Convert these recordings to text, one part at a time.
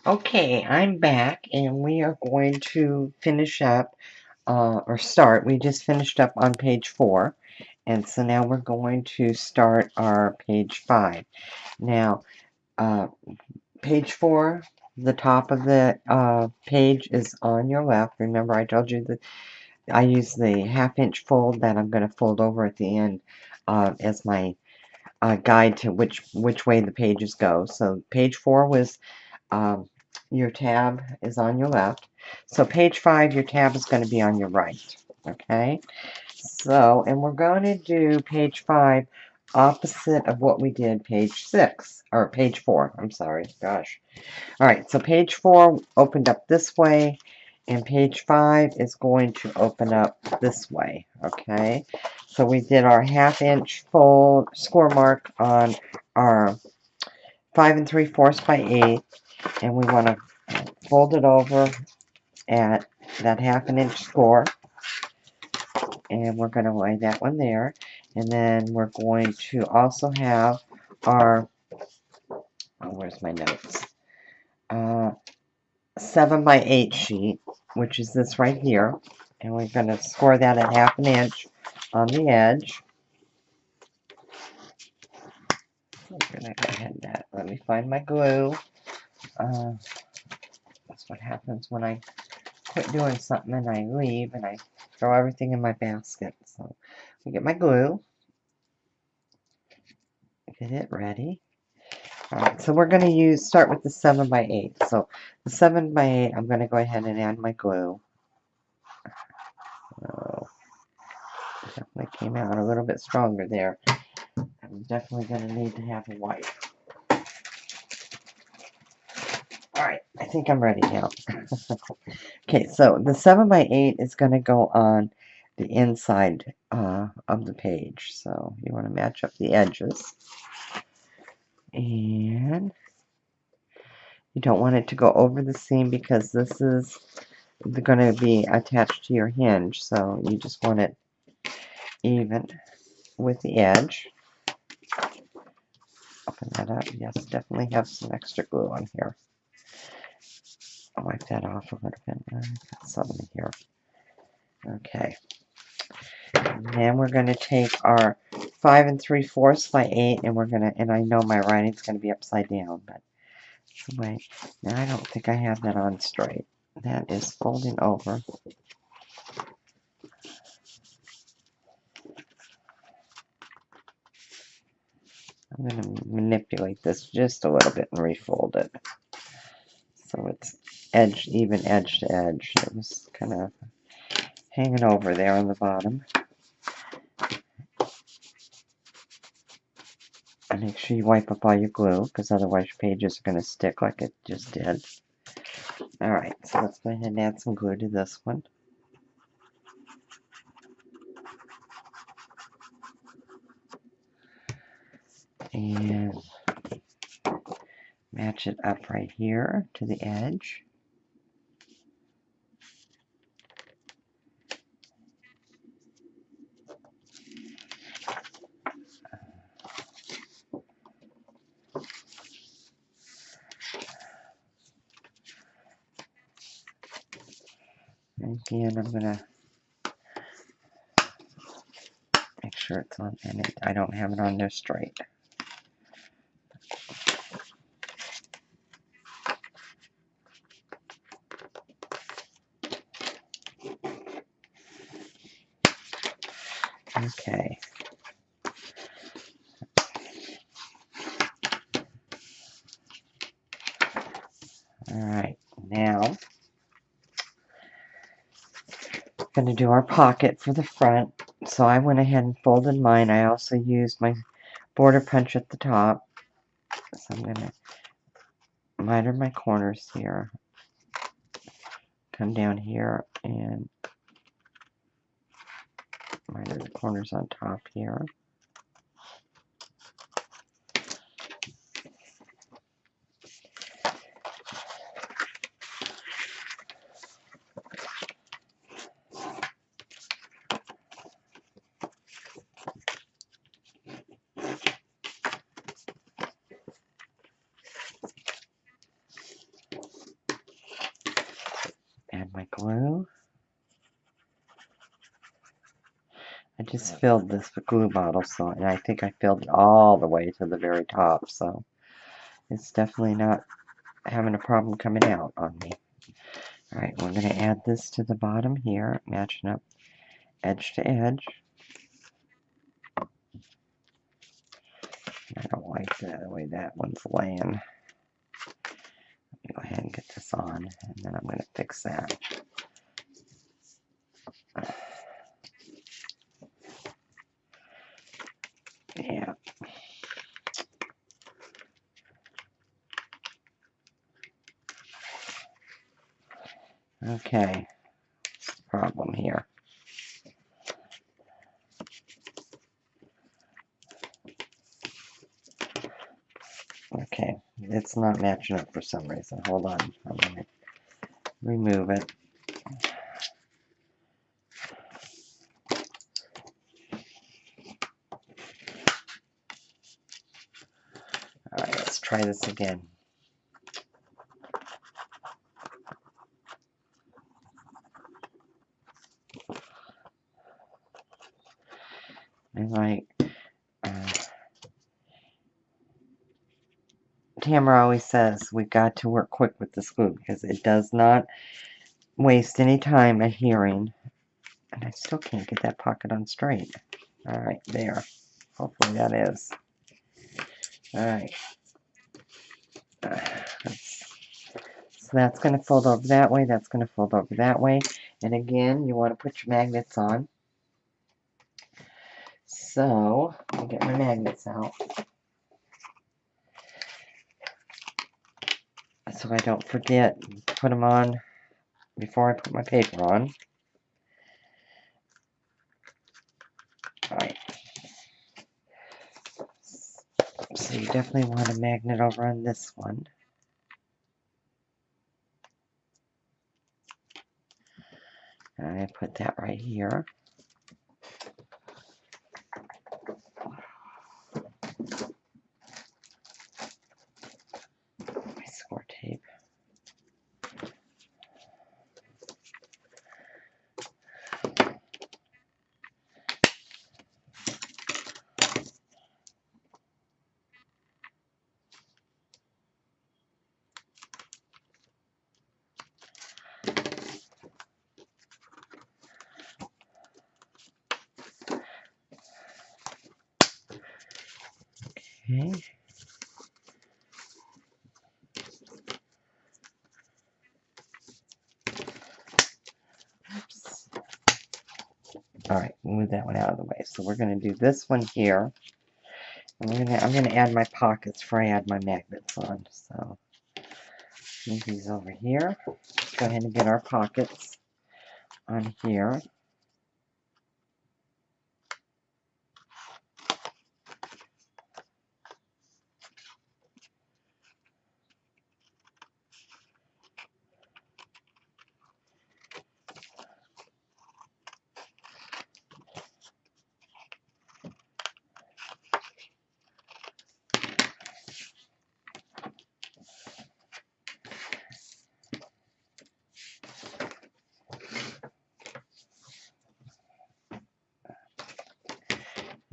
Okay, I'm back and we are going to finish up, or start. We just finished up on page 4, and so now we're going to start our page 5. Now, uh, page 4, the top of the page is on your left. Remember, I told you that I use the half-inch fold that I'm going to fold over at the end as my guide to which way the pages go. So page 4 was um, your tab is on your left. So page 5, your tab is going to be on your right. Okay? So, and we're going to do page 5 opposite of what we did page 6, or page 4, I'm sorry, gosh. Alright, so page 4 opened up this way, and page 5 is going to open up this way, okay? So we did our half-inch fold score mark on our 5 3/4 by 8, and we want to fold it over at that 1/2 inch score, and we're going to lay that one there, and then we're going to also have our, oh, where's my notes, 7 by 8 sheet, which is this right here, and we're going to score that at 1/2 inch on the edge. I'm going to go ahead and let me find my glue. That's what happens when I quit doing something and I leave and I throw everything in my basket. So we get my glue, get it ready. Alright, so we're going to start with the 7 by 8. So the 7 by 8, I'm going to go ahead and add my glue. Oh, definitely came out a little bit stronger there. I'm definitely going to need to have a wipe. Alright, I think I'm ready now. Okay, so the 7 by 8 is going to go on the inside of the page. So you want to match up the edges. And you don't want it to go over the seam because this is going to be attached to your hinge. So you just want it even with the edge. Open that up. Yes, definitely have some extra glue on here. I'll wipe that off a little bit. Got some in here. Okay. And then we're going to take our 5 3/4 by 8, and we're going to, and I know my writing's going to be upside down, but wait. Now I don't think I have that on straight. That is folding over. I'm going to manipulate this just a little bit and refold it. So it's even edge to edge. It was kind of hanging over there on the bottom. And make sure you wipe up all your glue, because otherwise your pages are going to stick like it just did. Alright, so let's go ahead and add some glue to this one. And match it up right here to the edge. And again, I'm going to make sure it's on, and I don't have it on there straight. Okay. Alright, now we're going to do our pocket for the front. So I went ahead and folded mine. I also used my border punch at the top. So I'm going to miter my corners here. Come down here and miter the corners on top here. I just filled this with glue bottle, so, and I think I filled it all the way to the very top, so it's definitely not having a problem coming out on me. Alright, we're going to add this to the bottom here, matching up edge to edge. I don't like the way that one's laying. Let me go ahead and get this on, and then I'm going to fix that. Yeah. Okay. What's the problem here? Okay. It's not matching up for some reason. Hold on. I'm going to remove it. Alright, let's try this again. And like Tamara always says, we've got to work quick with this glue because it does not waste any time adhering. And I still can't get that pocket on straight. Alright, there. Hopefully that is. Alright. So that's going to fold over that way. That's going to fold over that way. And again, you want to put your magnets on. So, I'll get my magnets out, so I don't forget to put them on before I put my paper on. Alright. So you definitely want a magnet over on this one. I put that right here. My score tape. Okay. Oops. Alright, move that one out of the way. So we're going to do this one here. And I'm going to add my pockets before I add my magnets on. So move these over here. Let's go ahead and get our pockets on here.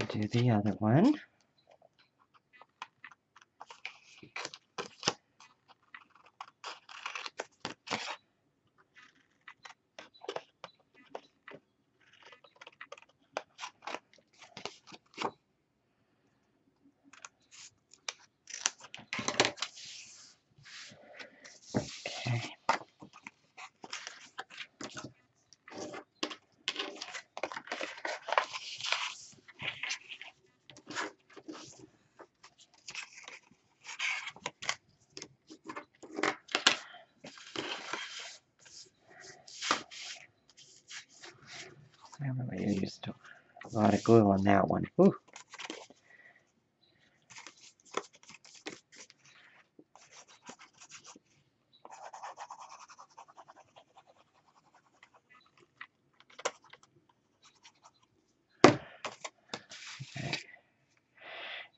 Do the other one. Okay. I really used a lot of glue on that one. Whew.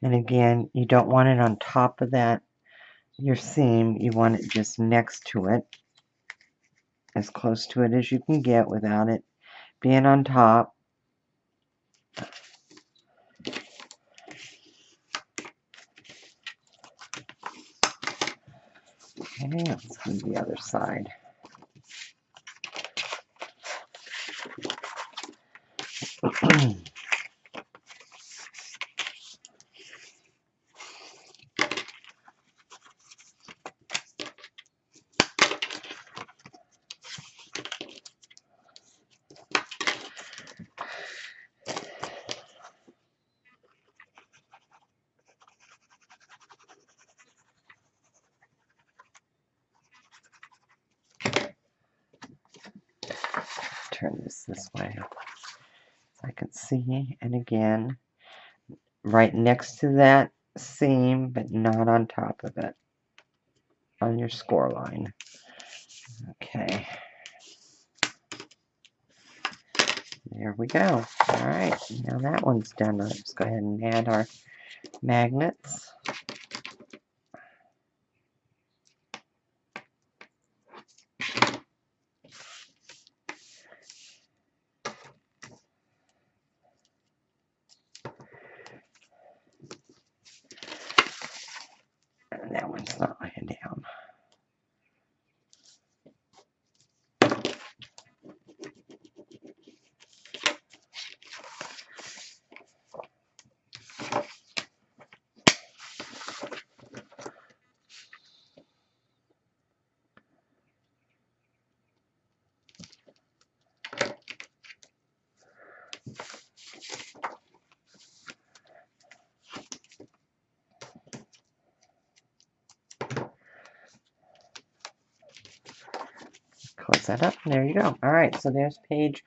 And again, you don't want it on top of that, your seam. You want it just next to it, as close to it as you can get without it being on top. Okay, let's do the other side. Turn this way so I can see. And again, right next to that seam, but not on top of it, on your score line. Okay. There we go. All right, now that one's done. Let's go ahead and add our magnets. And that one's not laying down. Close that up. There you go. All right, so there's page,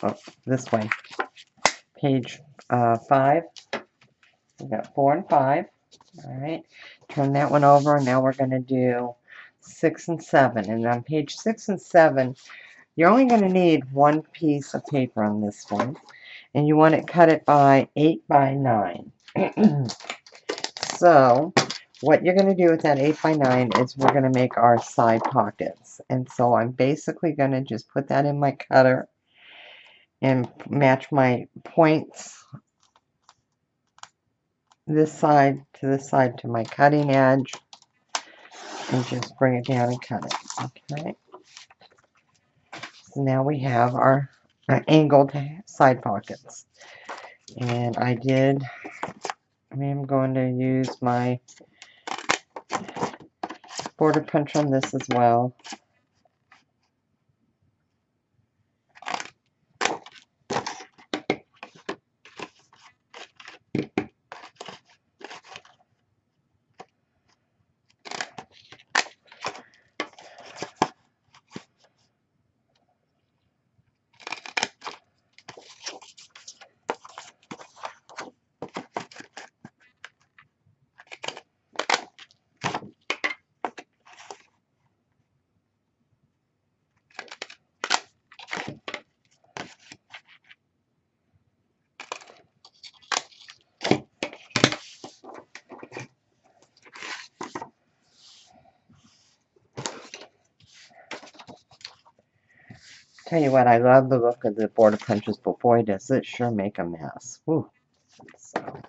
oh, this way. Page 5. We got 4 and 5. All right, turn that one over. Now we're going to do 6 and 7. And on page 6 and 7, you're only going to need one piece of paper on this one. And you want to cut it by 8 by 9. So what you're going to do with that 8 by 9 is we're going to make our side pockets. And so I'm basically going to just put that in my cutter and match my points this side to my cutting edge and just bring it down and cut it. Okay. So now we have our angled side pockets. And I'm going to use my border punch on this as well. Tell you what, I love the look of the border punches, but boy, does it sure make a mess. Whew. So,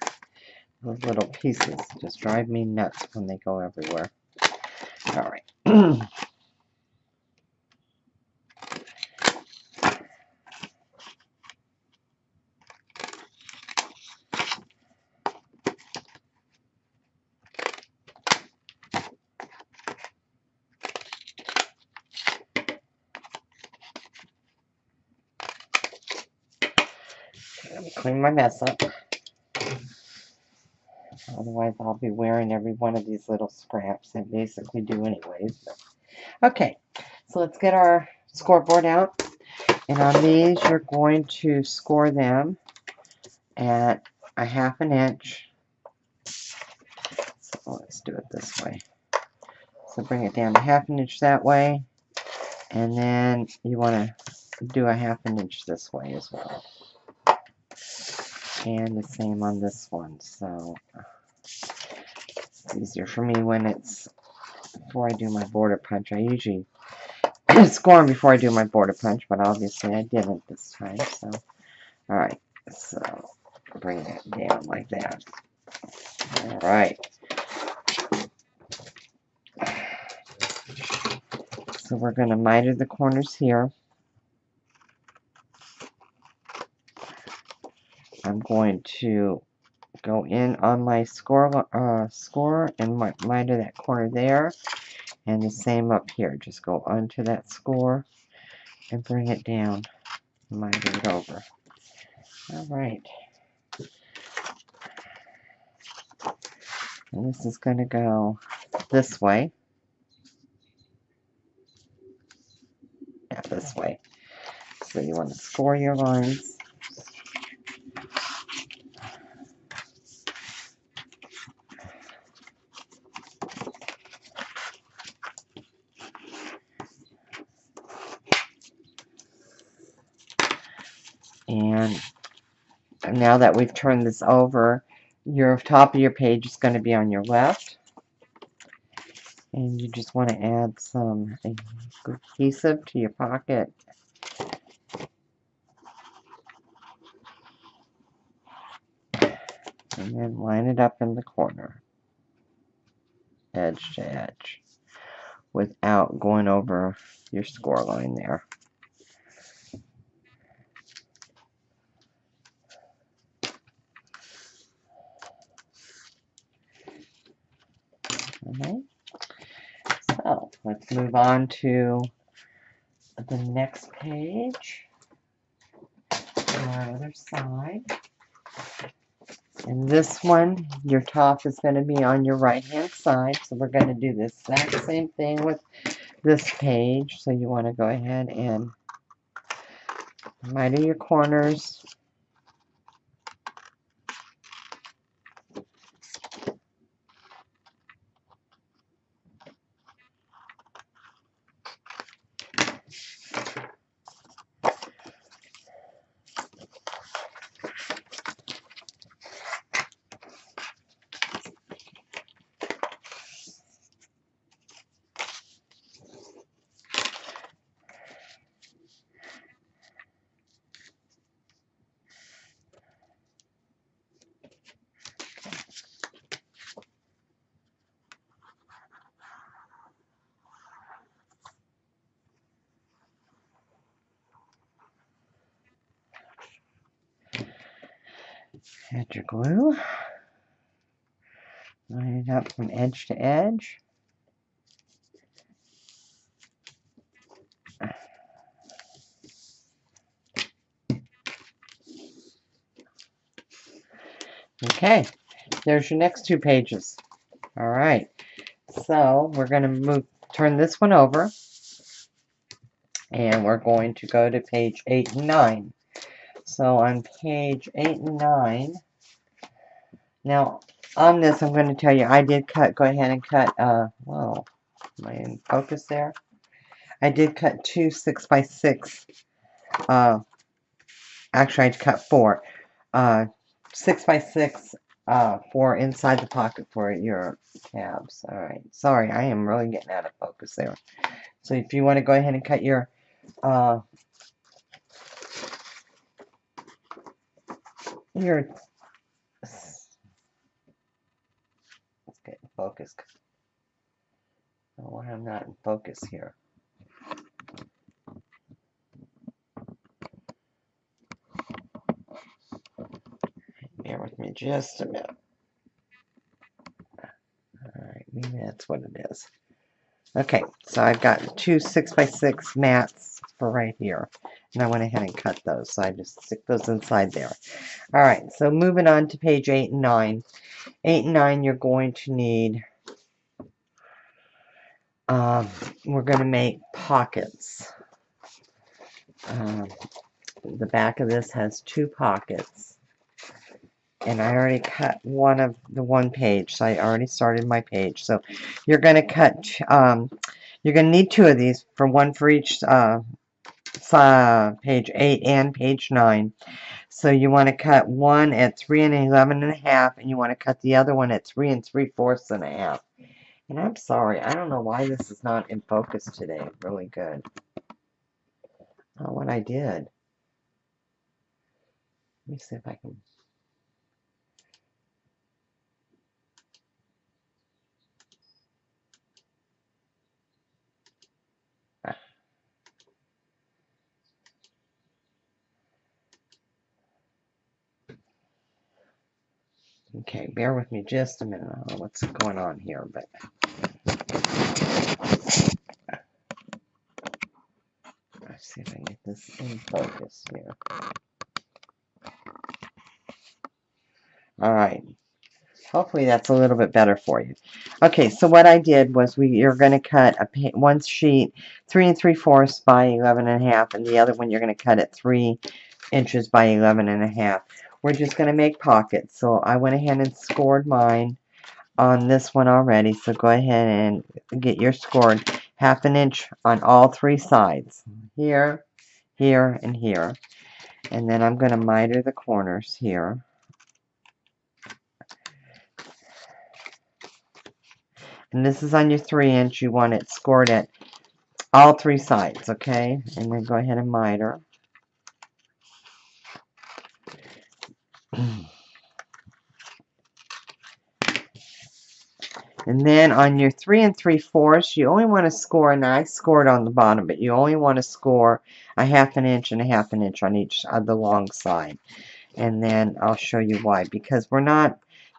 those little pieces just drive me nuts when they go everywhere. All right. Let me clean my mess up. Otherwise, I'll be wearing every one of these little scraps. I basically do anyways. Okay, so let's get our scoreboard out. And on these, you're going to score them at a 1/2 inch. So let's do it this way. So bring it down to 1/2 inch that way. And then you want to do a 1/2 inch this way as well. And the same on this one. So it's easier for me when it's before I do my border punch. I usually score them before I do my border punch, but obviously I didn't this time. So, alright, so bring that down like that. Alright. So we're going to miter the corners here. I'm going to go in on my score and miter that corner there, and the same up here. Just go onto that score and bring it down, miter it over. All right. And this is going to go this way. Yeah, this way. So you want to score your lines. And now that we've turned this over, your top of your page is going to be on your left. And you just want to add some adhesive to your pocket. And then line it up in the corner, edge to edge, without going over your score line there. Alright, so let's move on to the next page, our other side. And this one, your top is going to be on your right hand side, so we're going to do the exact same thing with this page. So you want to go ahead and miter your corners. Add your glue. Line it up from edge to edge. Okay, there's your next two pages. All right, so we're going to turn this one over, and we're going to go to page 8 and 9. So on page 8 and 9, now on this I'm going to tell you I did go ahead and cut, whoa, am I in focus there? I did cut two 6x6, actually I cut four, 6x6 for inside the pocket for your tabs. All right, sorry, I am really getting out of focus there. So if you want to go ahead and cut your let's get in focus. Oh, I'm not in focus here. Bear with me just a minute. Alright, maybe that's what it is. Okay, so I've got two 6x6 mats for right here. And I went ahead and cut those, so I just stick those inside there. Alright, so moving on to page 8 and 9. 8 and 9, you're going to need, we're going to make pockets. The back of this has two pockets. And I already cut one of the one page, so I already started my page. So you're going to cut, you're going to need two of these, for one for each page 8 and page 9. So you want to cut one at 3 and 11 and a half, and you want to cut the other one at 3 and 3/4 and a half. And I'm sorry, I don't know why this is not in focus today. Really good. Oh, what I did. Let me see if I can. Okay, bear with me just a minute. I don't know what's going on here, but let's see if I can get this in focus here. All right. Hopefully that's a little bit better for you. Okay, so what I did was you're going to cut one sheet 3 3/4 by 11.5, and the other one you're going to cut it 3 inches by 11.5. We're just going to make pockets. So I went ahead and scored mine on this one already. So go ahead and get your scored 1/2 inch on all 3 sides. Here, here, and here. And then I'm going to miter the corners here. And this is on your 3-inch. You want it scored at all 3 sides, okay? And then go ahead and miter. And then on your 3 3/4, you only want to score, and I scored on the bottom, but you only want to score a 1/2 inch and a 1/2 inch on each of the long side. And then I'll show you why. Because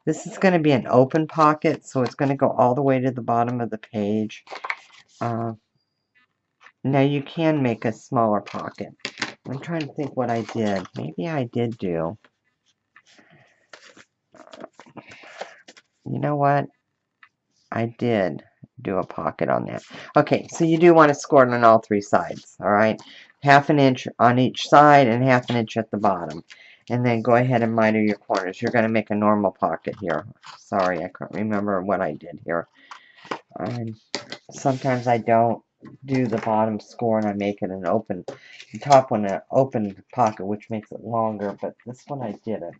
this is going to be an open pocket, so it's going to go all the way to the bottom of the page. Now you can make a smaller pocket. I'm trying to think what I did. Maybe I did do. You know what? I did do a pocket on that. Okay, so you do want to score it on all 3 sides, all right? 1/2 inch on each side and 1/2 inch at the bottom. And then go ahead and miter your corners. You're going to make a normal pocket here. Sorry, I can't remember what I did here. Sometimes I don't do the bottom score and I make it an open, the top one an open pocket, which makes it longer, but this one I didn't.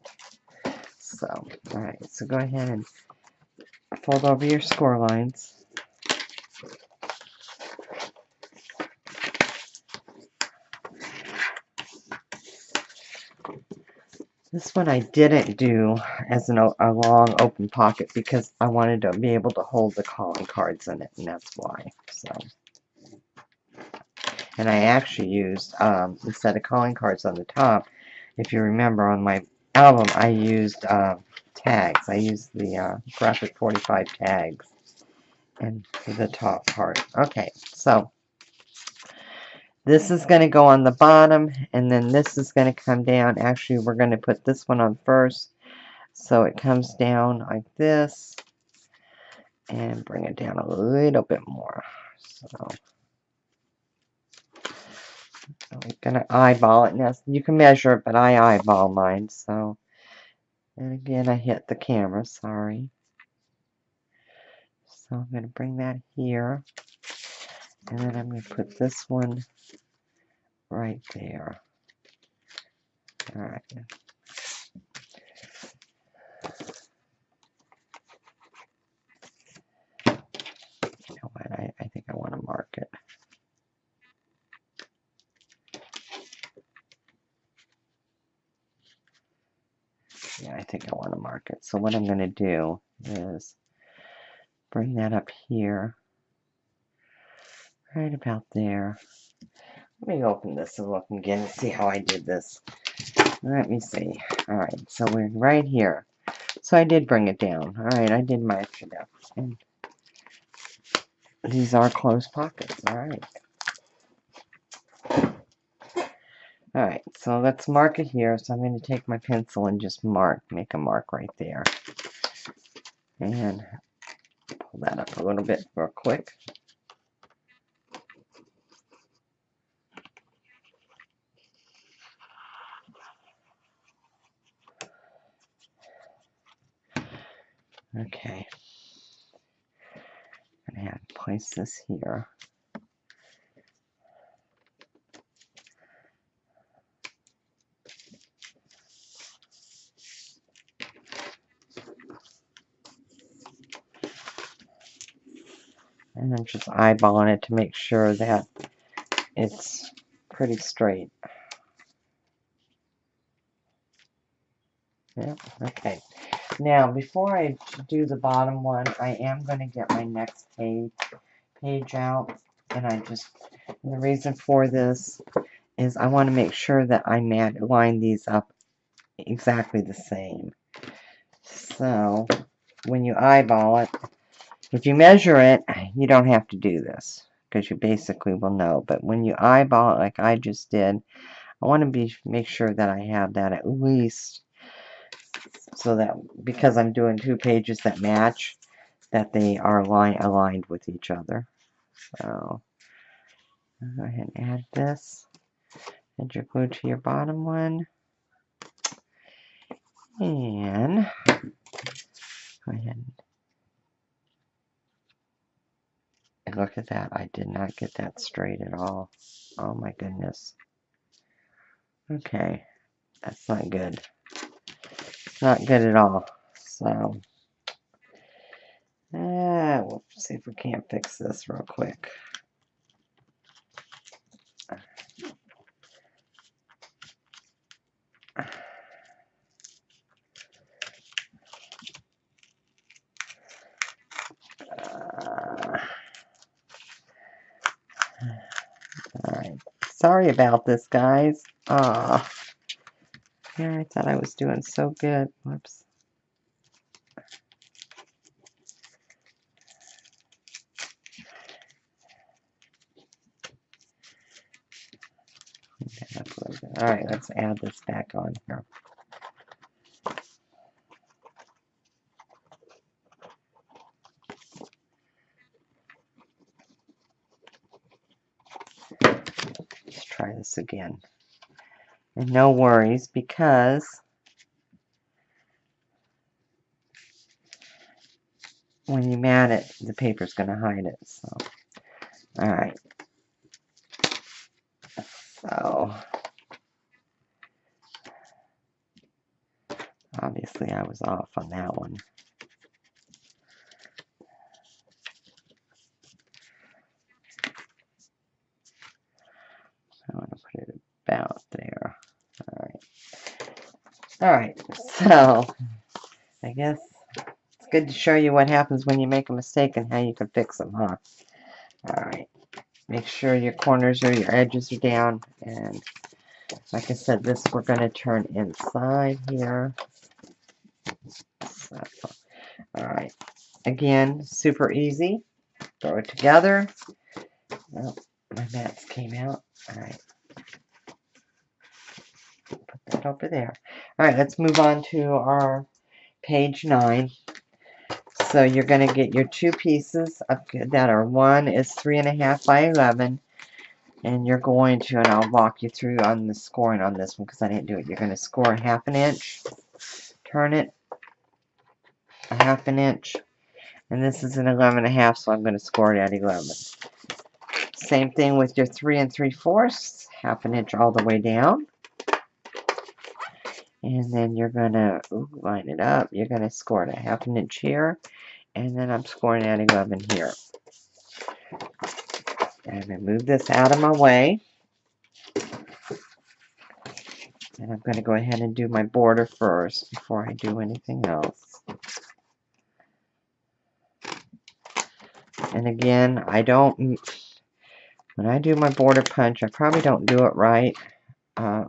So, alright, so go ahead and fold over your score lines. This one I didn't do as a long open pocket because I wanted to be able to hold the calling cards in it, and that's why. So, and I actually used, instead of calling cards on the top, if you remember on my album, I used tags. I used the graphic 45 tags and for the top part. Okay, so this is going to go on the bottom, and then this is going to come down. Actually, we're going to put this one on first. So it comes down like this, and bring it down a little bit more. So I'm going to eyeball it. Now, you can measure it, but I eyeball mine. So, and again, I hit the camera, sorry. So I'm going to bring that here, and then I'm going to put this one right there. All right. You know what? I think I want to mark it. Yeah, I think I want to mark it. So what I'm going to do is bring that up here, right about there. Let me open this and look again and see how I did this. Let me see. Alright, so we're right here. So I did bring it down. Alright, I did mark it up. And these are closed pockets. Alright. Alright, so let's mark it here. So I'm going to take my pencil and just make a mark right there. And pull that up a little bit real quick. Okay. I'm going to have to place this here. And I'm just eyeballing it to make sure that it's pretty straight. Yeah, okay. Now, before I do the bottom one, I am going to get my next page out. And the reason for this is I want to make sure that I line these up exactly the same. So when you eyeball it, if you measure it, you don't have to do this because you basically will know. But when you eyeball it like I just did, I want to make sure that I have that at least so that because I'm doing 2 pages that match, that they are aligned with each other. So go ahead and add this. Add your glue to your bottom one. And go ahead and look at that. I did not get that straight at all. Oh my goodness. Okay. That's not good. Not good at all. So, we'll see if we can't fix this real quick. Alright. Sorry about this, guys. Yeah, I thought I was doing so good. Whoops. Alright, let's add this back on here. Let's try this again. And no worries, because when you mat it, the paper's going to hide it. So, alright. So, obviously I was off on that one. I want to put it about there. Alright, so I guess it's good to show you what happens when you make a mistake and how you can fix them, huh? Alright, make sure your corners or your edges are down, and like I said, this we're going to turn inside here. So, alright, again, super easy. Throw it together. Oh, my mats came out. Alright, put that over there. Alright, let's move on to our page 9. So you're going to get your 2 pieces that are, one is 3.5 by 11, and you're going to, and I'll walk you through on the scoring on this one because I didn't do it. You're going to score 1/2 inch, turn it 1/2 inch, and this is an 11.5, so I'm going to score it at 11. Same thing with your 3 3/4, 1/2 inch all the way down. And then you're going to line it up. You're going to score it 1/2 inch here. And then I'm scoring at 11 here. And I'm going to move this out of my way. And I'm going to go ahead and do my border first before I do anything else. And again, when I do my border punch, I probably don't do it right.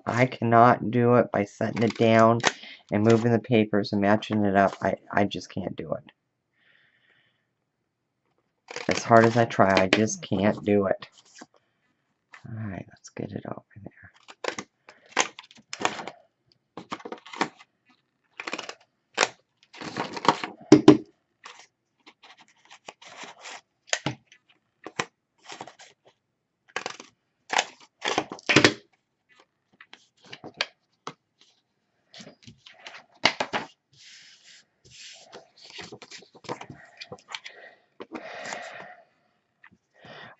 I cannot do it by setting it down and moving the papers and matching it up. I just can't do it. As hard as I try, I just can't do it. Alright, let's get it over there.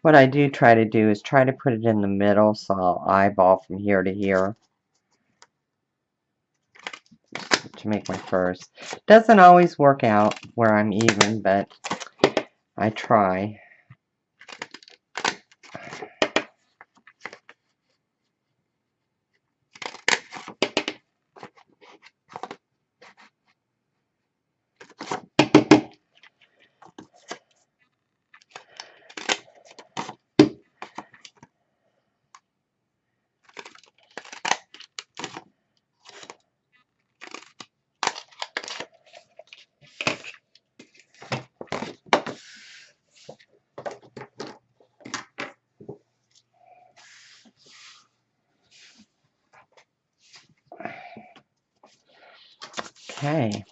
What I do try to do is try to put it in the middle, so I'll eyeball from here to here to make my first. Doesn't always work out where I'm even, but I try. Okay.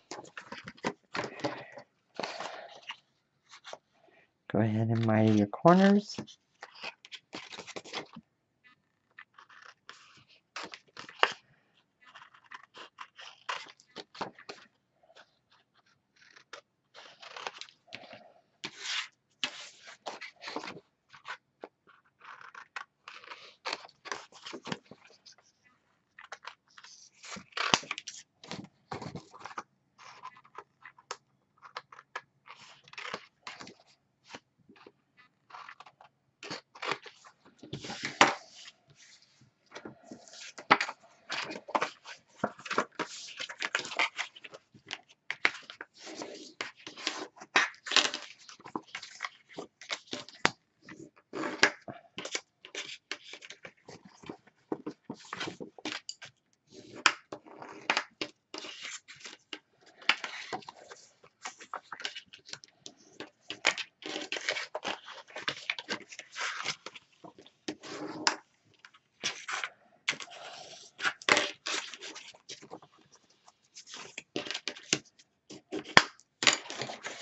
Go ahead and mite your corners.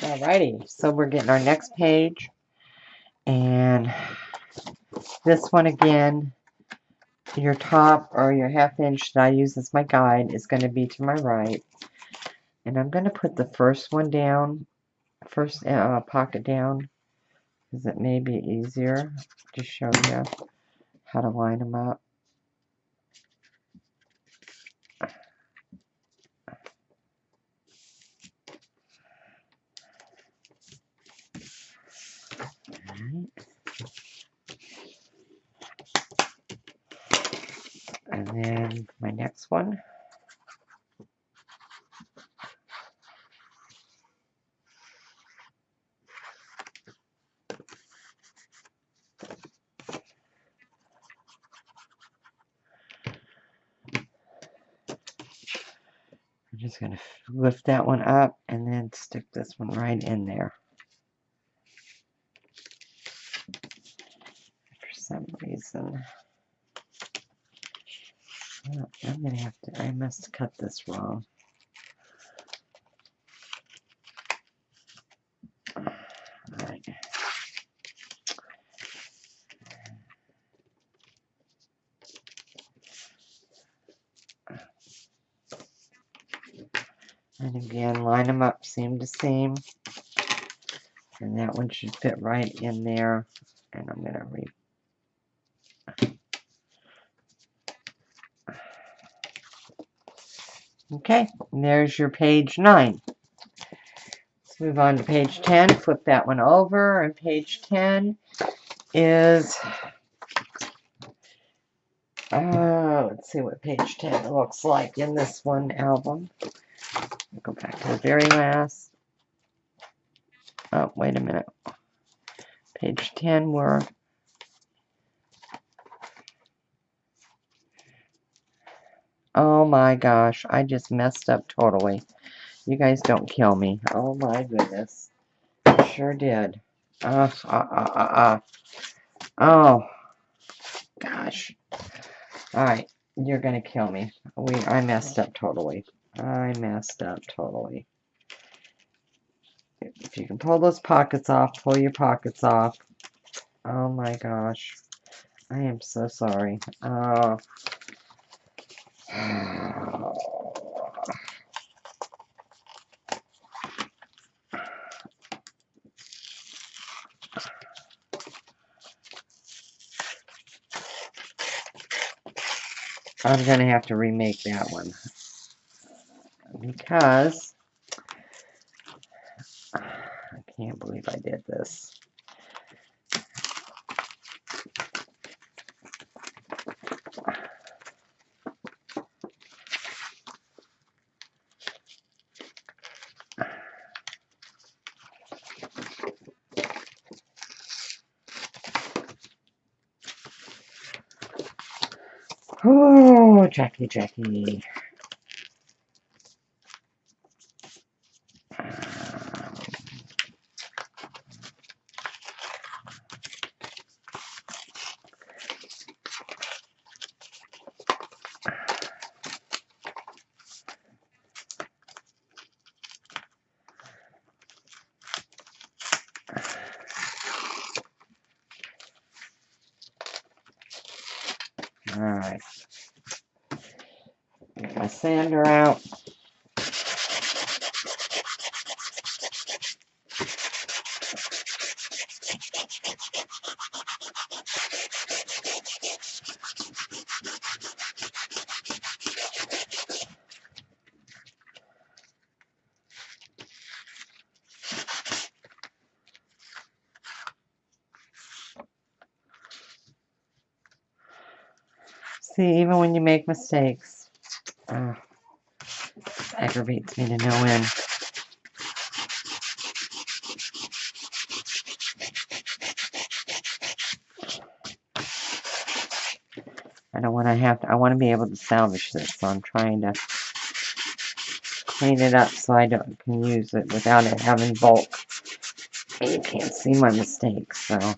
Alrighty, so we're getting our next page, and this one again, your top or your ½ inch that I use as my guide is going to be to my right, and I'm going to put the first one down, first pocket down, because it may be easier to show you how to line them up. And then my next one. I'm just going to lift that one up and then stick this one right in there. For some reason. Oh, I'm going to have to, I must cut this wrong. Alright. And again, line them up seam to seam. And that one should fit right in there. And I'm going to Okay, and there's your page 9. Let's move on to page 10. Flip that one over. And page 10 is, let's see what page 10 looks like in this one album. I'll go back to the very last. Oh, wait a minute. Page 10 were, oh my gosh, I just messed up totally. You guys don't kill me. Oh my goodness. I sure did. Oh, gosh. Alright, you're gonna kill me. I messed up totally. I messed up totally. If you can pull those pockets off, pull your pockets off. Oh my gosh. I am so sorry. Oh. I'm going to have to remake that one. Because I can't believe I did this. Oh, Jackie. Alright. Get my sander out. See, even when you make mistakes, aggravates me to no end. I don't want to have to, I want to be able to salvage this, so I'm trying to clean it up so I can use it without it having bulk. And you can't see my mistakes, so.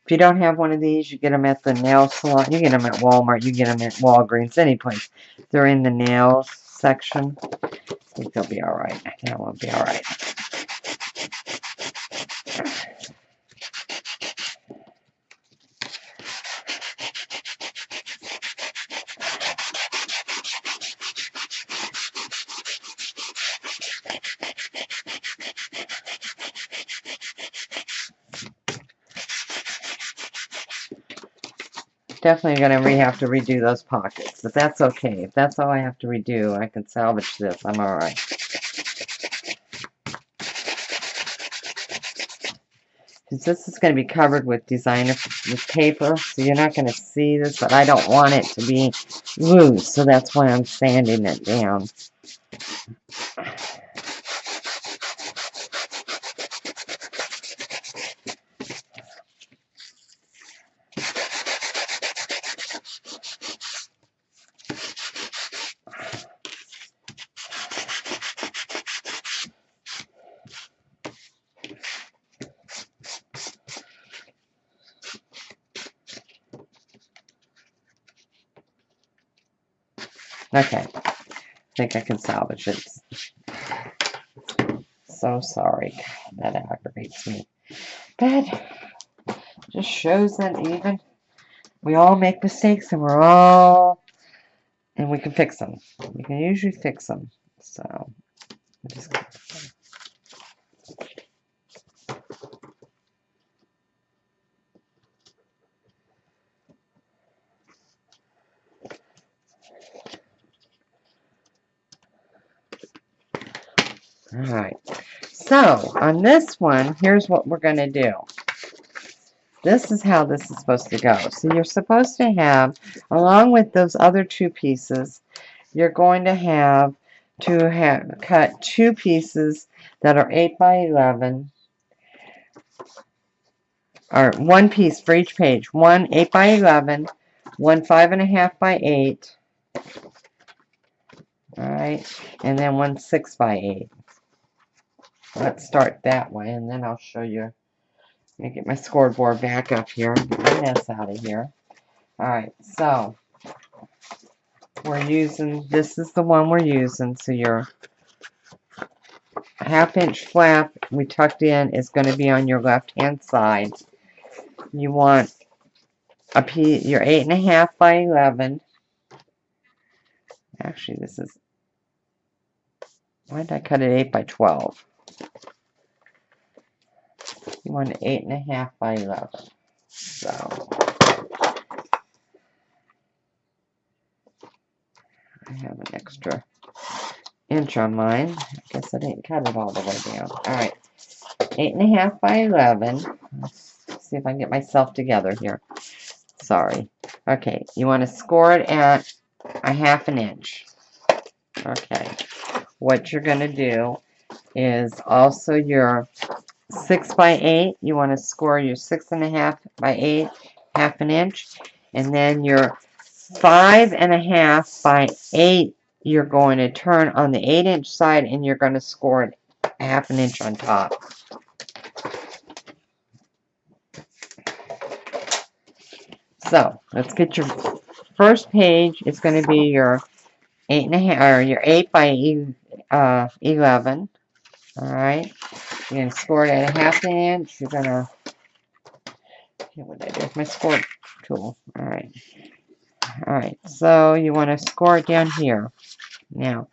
If you don't have one of these, you get them at the nail salon. You get them at Walmart. You get them at Walgreens, any place. They're in the nails section. I think they'll be alright. That will be alright. Definitely going to have to redo those pockets, but that's okay. If that's all I have to redo, I can salvage this. I'm alright. Because this is going to be covered with designer with paper, so you're not going to see this, but I don't want it to be loose, so that's why I'm sanding it down. Okay, I think I can salvage it. So sorry. That aggravates me. That just shows that even we all make mistakes and we can fix them. We can usually fix them. So, just alright. So, on this one, here's what we're going to do. This is how this is supposed to go. So, you're supposed to have, along with those other two pieces, you're going to have cut two pieces that are 8 by 11, or one piece for each page. One 8 by 11, one 5.5 by 8, alright, and then one 6 by 8. Let's start that way, and then I'll show you. Let me get my scoreboard back up here, get my mess out of here. Alright, so we're using, this is the one we're using, so your half-inch flap we tucked in is going to be on your left-hand side. You want a piece, your 8.5 by 11. Actually, this is, why did I cut it 8 by 12? You want an 8.5 by 11. So, I have an extra inch on mine. I guess I didn't cut it all the way down. Alright, 8.5 by 11. Let's see if I can get myself together here. Sorry. Okay, you want to score it at a 1/2 inch. Okay, what you're going to do is also your 6 by 8, you want to score your 6.5 by 8, 1/2 inch, and then your 5.5 by 8, you're going to turn on the 8-inch side, and you're going to score it 1/2 inch on top. So let's get your first page. It's going to be your 8.5 or your 8 by 11. All right. You're going to score it at a 1/2 inch. You're going to Okay, what did I do with my score tool? All right, so you want to score it down here. Now,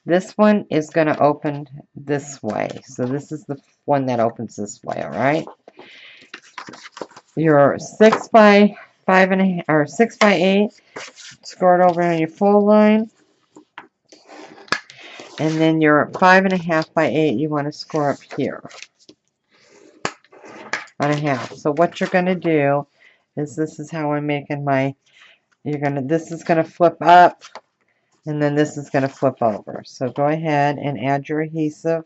this one is going to open this way. So this is the one that opens this way, all right? Your 6 by 5.5 or 6 by 8, score it over on your full line. And then your 5.5 by 8, you want to score up here on a half. So what you're going to do is this is how I'm making my, this is going to flip up, and then this is going to flip over. So go ahead and add your adhesive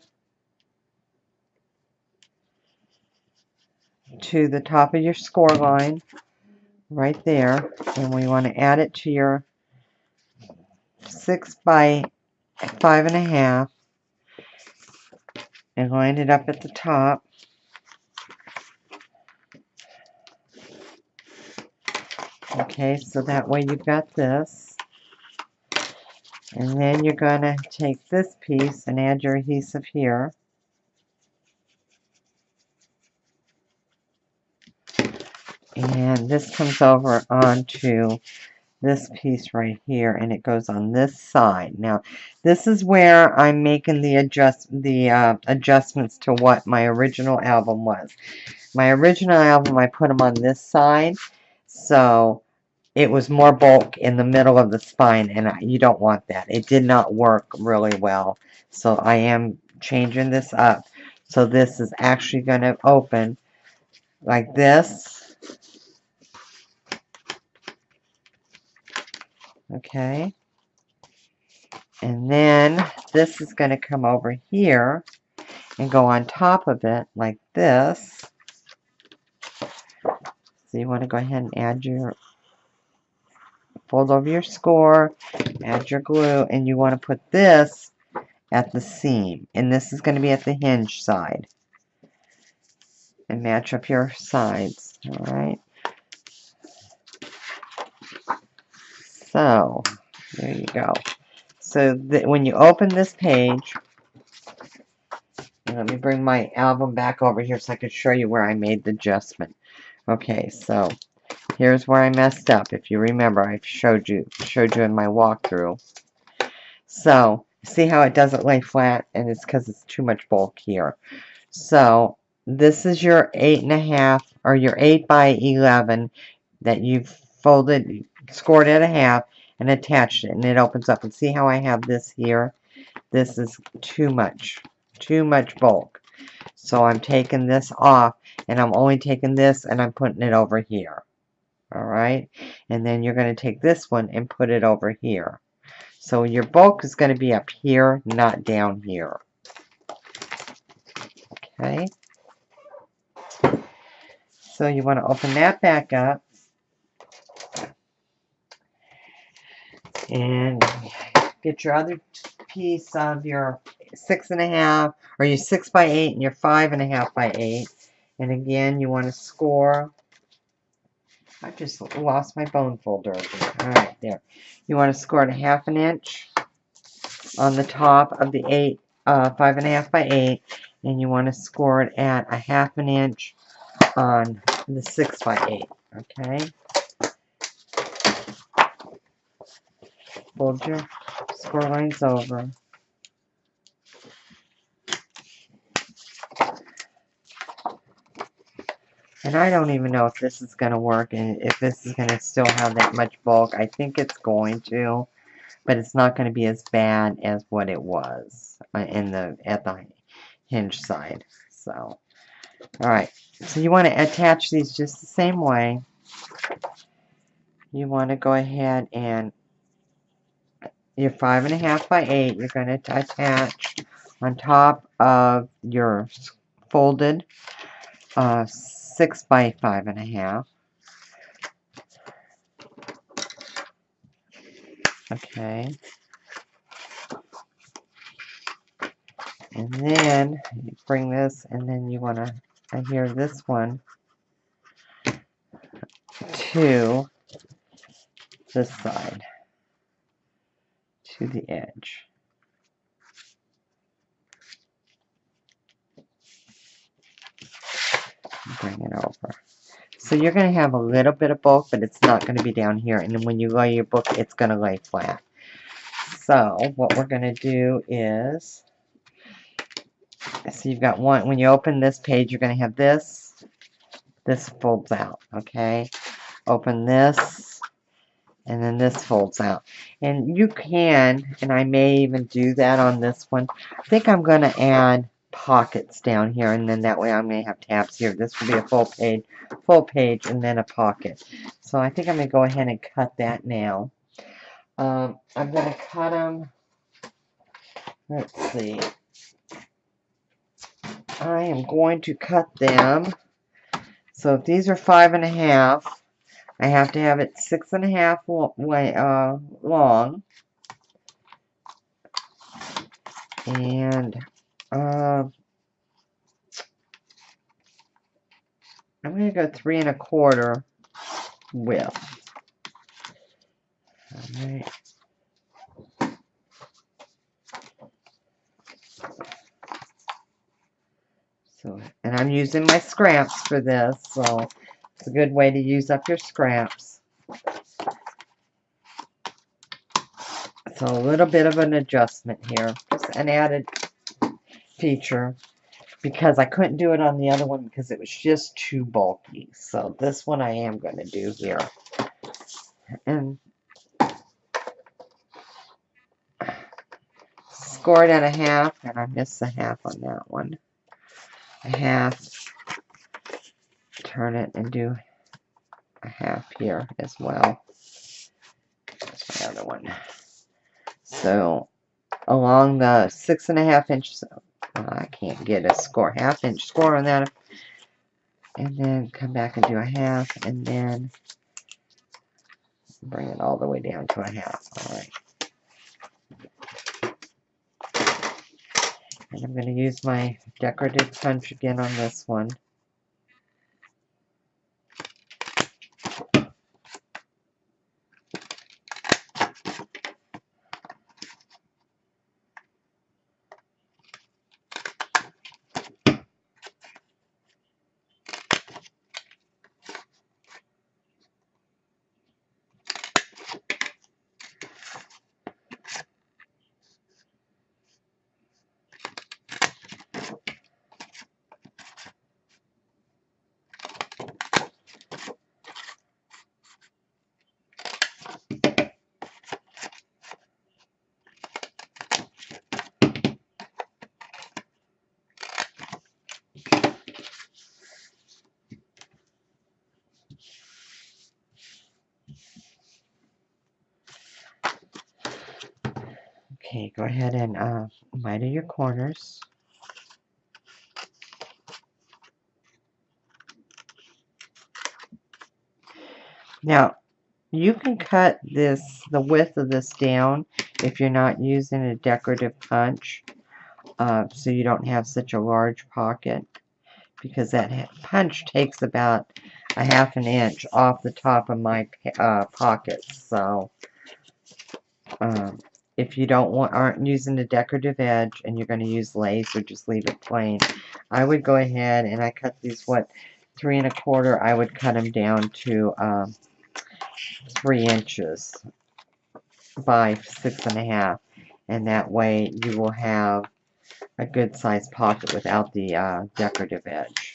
to the top of your score line right there, and we want to add it to your 6 by 5.5 and line it up at the top. Okay, so that way you've got this. And then you're going to take this piece and add your adhesive here. And this comes over onto this piece right here, and it goes on this side. Now, this is where I'm making the adjustments to what my original album was. My original album, I put them on this side, so it was more bulk in the middle of the spine, and you don't want that. It did not work really well, so I am changing this up. So this is actually going to open like this. Okay. And then this is going to come over here and go on top of it like this. So you want to go ahead and add your, fold over your score, add your glue, and you want to put this at the seam. And this is going to be at the hinge side. And match up your sides. Alright. So, there you go. So when you open this page, let me bring my album back over here so I can show you where I made the adjustment. Okay, so here's where I messed up. If you remember, I showed you in my walkthrough. So, see how it doesn't lay flat? And it's because it's too much bulk here. So, this is your 8.5, or your 8 by 11 that you've folded, scored at a half, and attached it. And it opens up. And see how I have this here? This is too much bulk. So I'm taking this off, and I'm only taking this, and I'm putting it over here. Alright? And then you're going to take this one and put it over here. So your bulk is going to be up here, not down here. Okay? So you want to open that back up. And get your other piece of your 6.5, or your 6 by 8 and your 5.5 by 8. And again, you want to score. I just lost my bone folder over there. Alright, there. You want to score it 1/2 inch on the top of the 5.5 by 8, and you want to score it at 1/2 inch on the 6 by 8. Okay? Fold your score lines over. And I don't even know if this is going to work and if this is going to still have that much bulk. I think it's going to, but it's not going to be as bad as what it was at the hinge side. So, alright. So you want to attach these just the same way. You want to go ahead and your 5.5 by 8, you're going to attach on top of your folded 6 by 5.5. Okay. And then you bring this, and then you want to adhere this one to this side, to the edge. Bring it over. So you're going to have a little bit of bulk, but it's not going to be down here. And then when you lay your book, it's going to lay flat. So what we're going to do is, so you've got one, when you open this page, you're going to have this folds out, okay? Open this, and then this folds out. And you can, and I may even do that on this one, I think I'm going to add pockets down here, and then that way I may have tabs here. This will be a full page, and then a pocket. So I think I'm going to go ahead and cut that now. I'm going to cut them, let's see, I am going to cut them, so if these are 5.5, I have to have it 6.5 long, and I'm going to go 3.25 width. Alright. So, and I'm using my scraps for this, so it's a good way to use up your scraps. So a little bit of an adjustment here, just an added feature, because I couldn't do it on the other one because it was just too bulky. So this one I am going to do here. And score it at 1/2, and I missed the 1/2 on that one. 1/2, turn it and do 1/2 here as well. That's my other one. So along the 6.5 inches, I can't get a score, 1/2 inch score on that, and then come back and do 1/2, and then bring it all the way down to 1/2. All right. And I'm going to use my decorative punch again on this one. Okay, go ahead and miter your corners. Now, you can cut the width of this down if you're not using a decorative punch, so you don't have such a large pocket, because that punch takes about 1/2 inch off the top of my pockets. So if you aren't using a decorative edge and you're going to use lace, or just leave it plain, I would go ahead and I cut these 3.25. I would cut them down to 3 inches by 6.5, and that way you will have a good sized pocket without the decorative edge.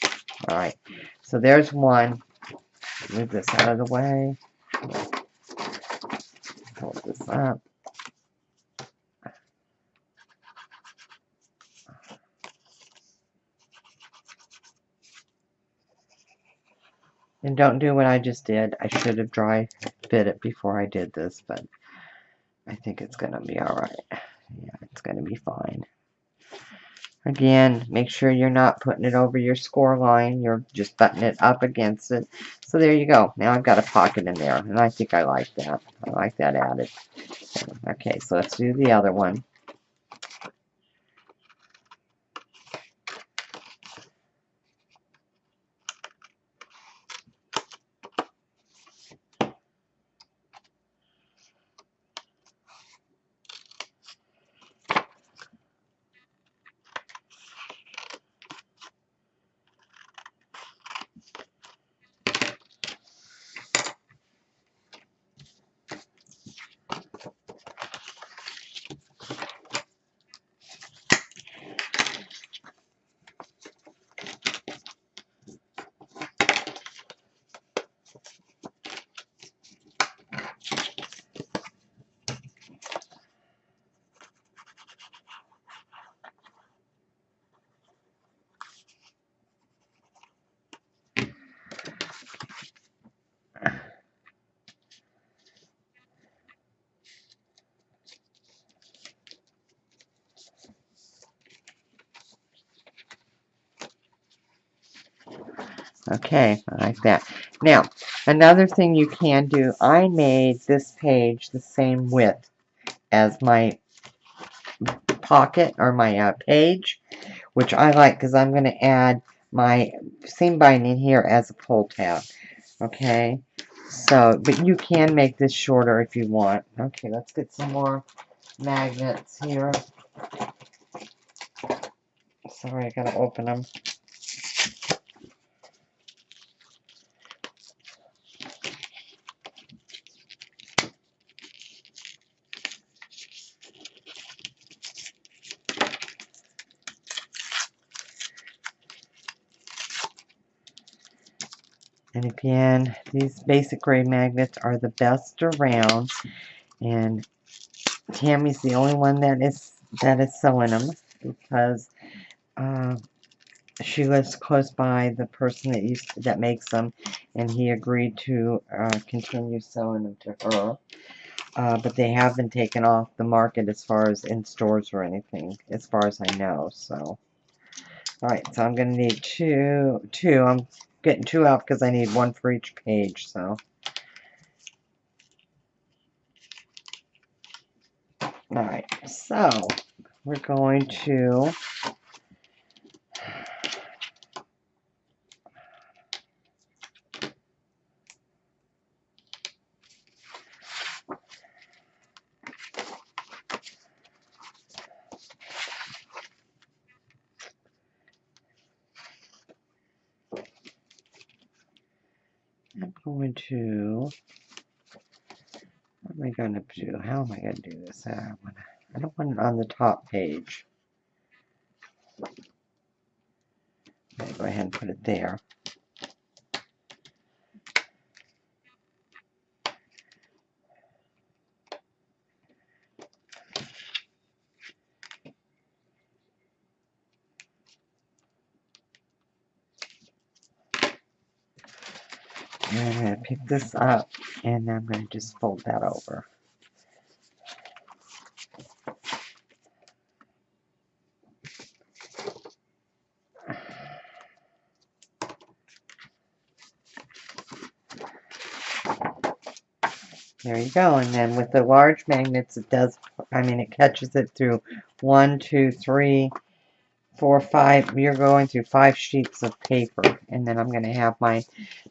Alright, so there's one. Move this out of the way. Hold this up. And don't do what I just did. I should have dry fit it before I did this, but I think it's going to be alright. Yeah, it's going to be fine. Again, make sure you're not putting it over your score line. You're just buttoning it up against it. So there you go. Now I've got a pocket in there, and I think I like that. I like that added. Okay, so let's do the other one. Okay, I like that. Now, another thing you can do, I made this page the same width as my pocket or my page, which I like because I'm going to add my seam binding here as a pull tab. Okay, so, but you can make this shorter if you want. Okay, let's get some more magnets here. Sorry, I gotta open them. And again, these basic grade magnets are the best around, and Tammy's the only one that is sewing them because she lives close by the person that makes them, and he agreed to continue selling them to her. But they have been taken off the market as far as in stores or anything, as far as I know. So, all right, so I'm gonna need two. I'm getting two out because I need one for each page. So, all right, so we're going to. I'm going to. What am I going to do? How am I going to do this? I don't want it on the top page. Okay, go ahead and put it there. And I'm going to pick this up, and I'm going to just fold that over. There you go. And then with the large magnets, it does, it catches it through 1, 2, 3, 4, 5. You're going through 5 sheets of paper. And then I'm going to have my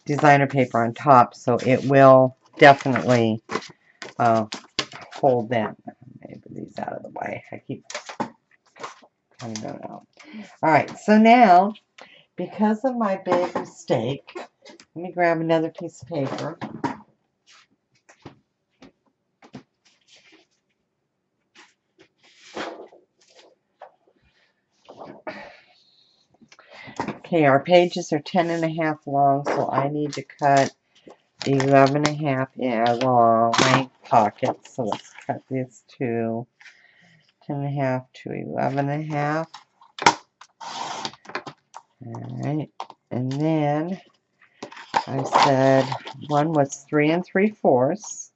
designer paper on top, so it will definitely hold that. Maybe put these out of the way. I keep cutting them out. Alright, so now, because of my big mistake, let me grab another piece of paper. Okay, our pages are 10.5 long, so I need to cut 11.5 long length pockets. So let's cut these to 10.5 to 11.5. Alright, and then I said one was 3 3/4,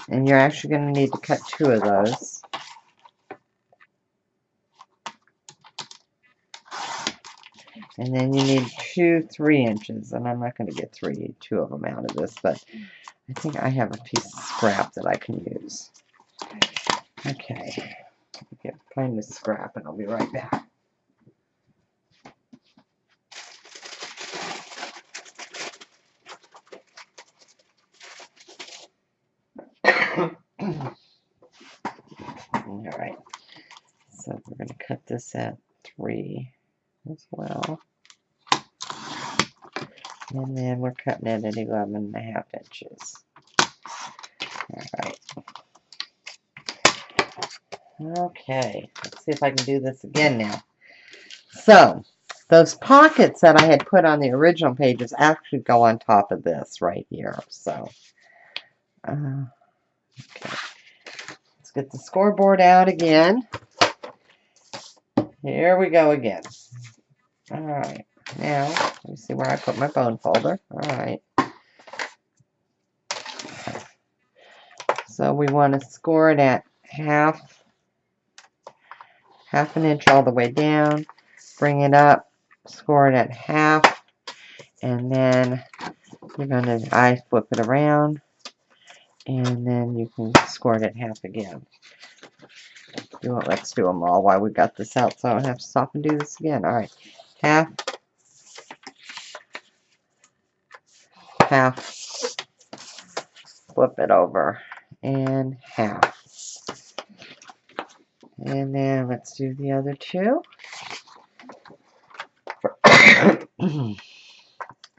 and you're actually going to need to cut 2 of those. And then you need 2 3-inches, and I'm not going to get 2 of them out of this, but I think I have a piece of scrap that I can use. Okay, find the scrap, and I'll be right back. Alright, so we're going to cut this at 3 as well. And then we're cutting it at 11.5 inches. Alright. Okay, let's see if I can do this again now. So, those pockets that I had put on the original pages actually go on top of this right here. So, okay. Let's get the scoreboard out again. Here we go again. Alright, now, let me see where I put my bone folder. Alright. So we want to score it at half an inch all the way down, bring it up score it at half, and then you're gonna, I flip it around, and then you can score it at half again. Let's do them all while we got this out, so I don't have to stop and do this again. All right, half, half, flip it over, and half. And then let's do the other two.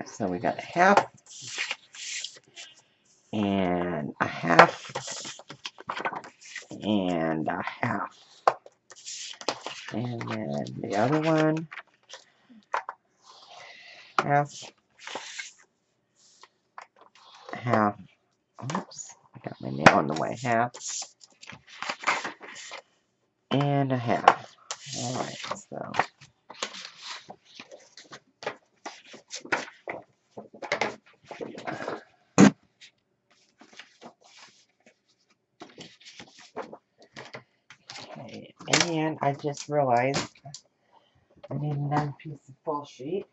So we got a half, and a half, and a half. And then the other one, half, half. Oops, I got my nail in the way. Half, and a half. All right, so. Okay, and I just realized I need another piece of full sheet.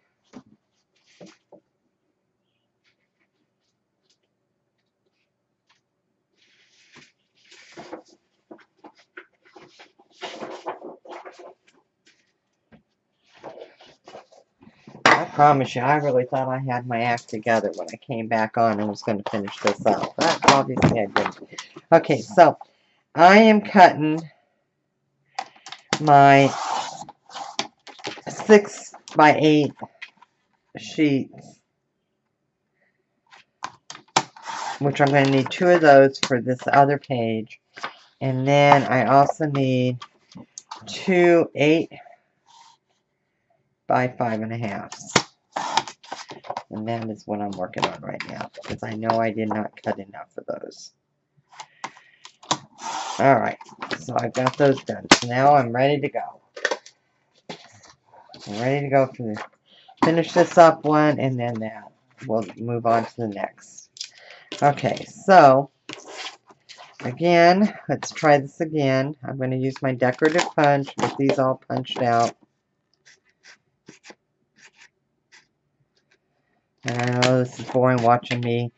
I promise you, I really thought I had my act together when I came back on and was going to finish this up. But obviously I didn't. Okay, so I am cutting my 6x8 sheets, which I'm going to need 2 of those for this other page. And then I also need 2 8x5.5. And that is what I'm working on right now, because I know I did not cut enough of those. Alright, so I've got those done. So now I'm ready to go. I'm ready to go for finish this up one, and then that. We'll move on to the next. Okay, so again, let's try this again. I'm going to use my decorative punch, get these all punched out. And I know this is boring watching me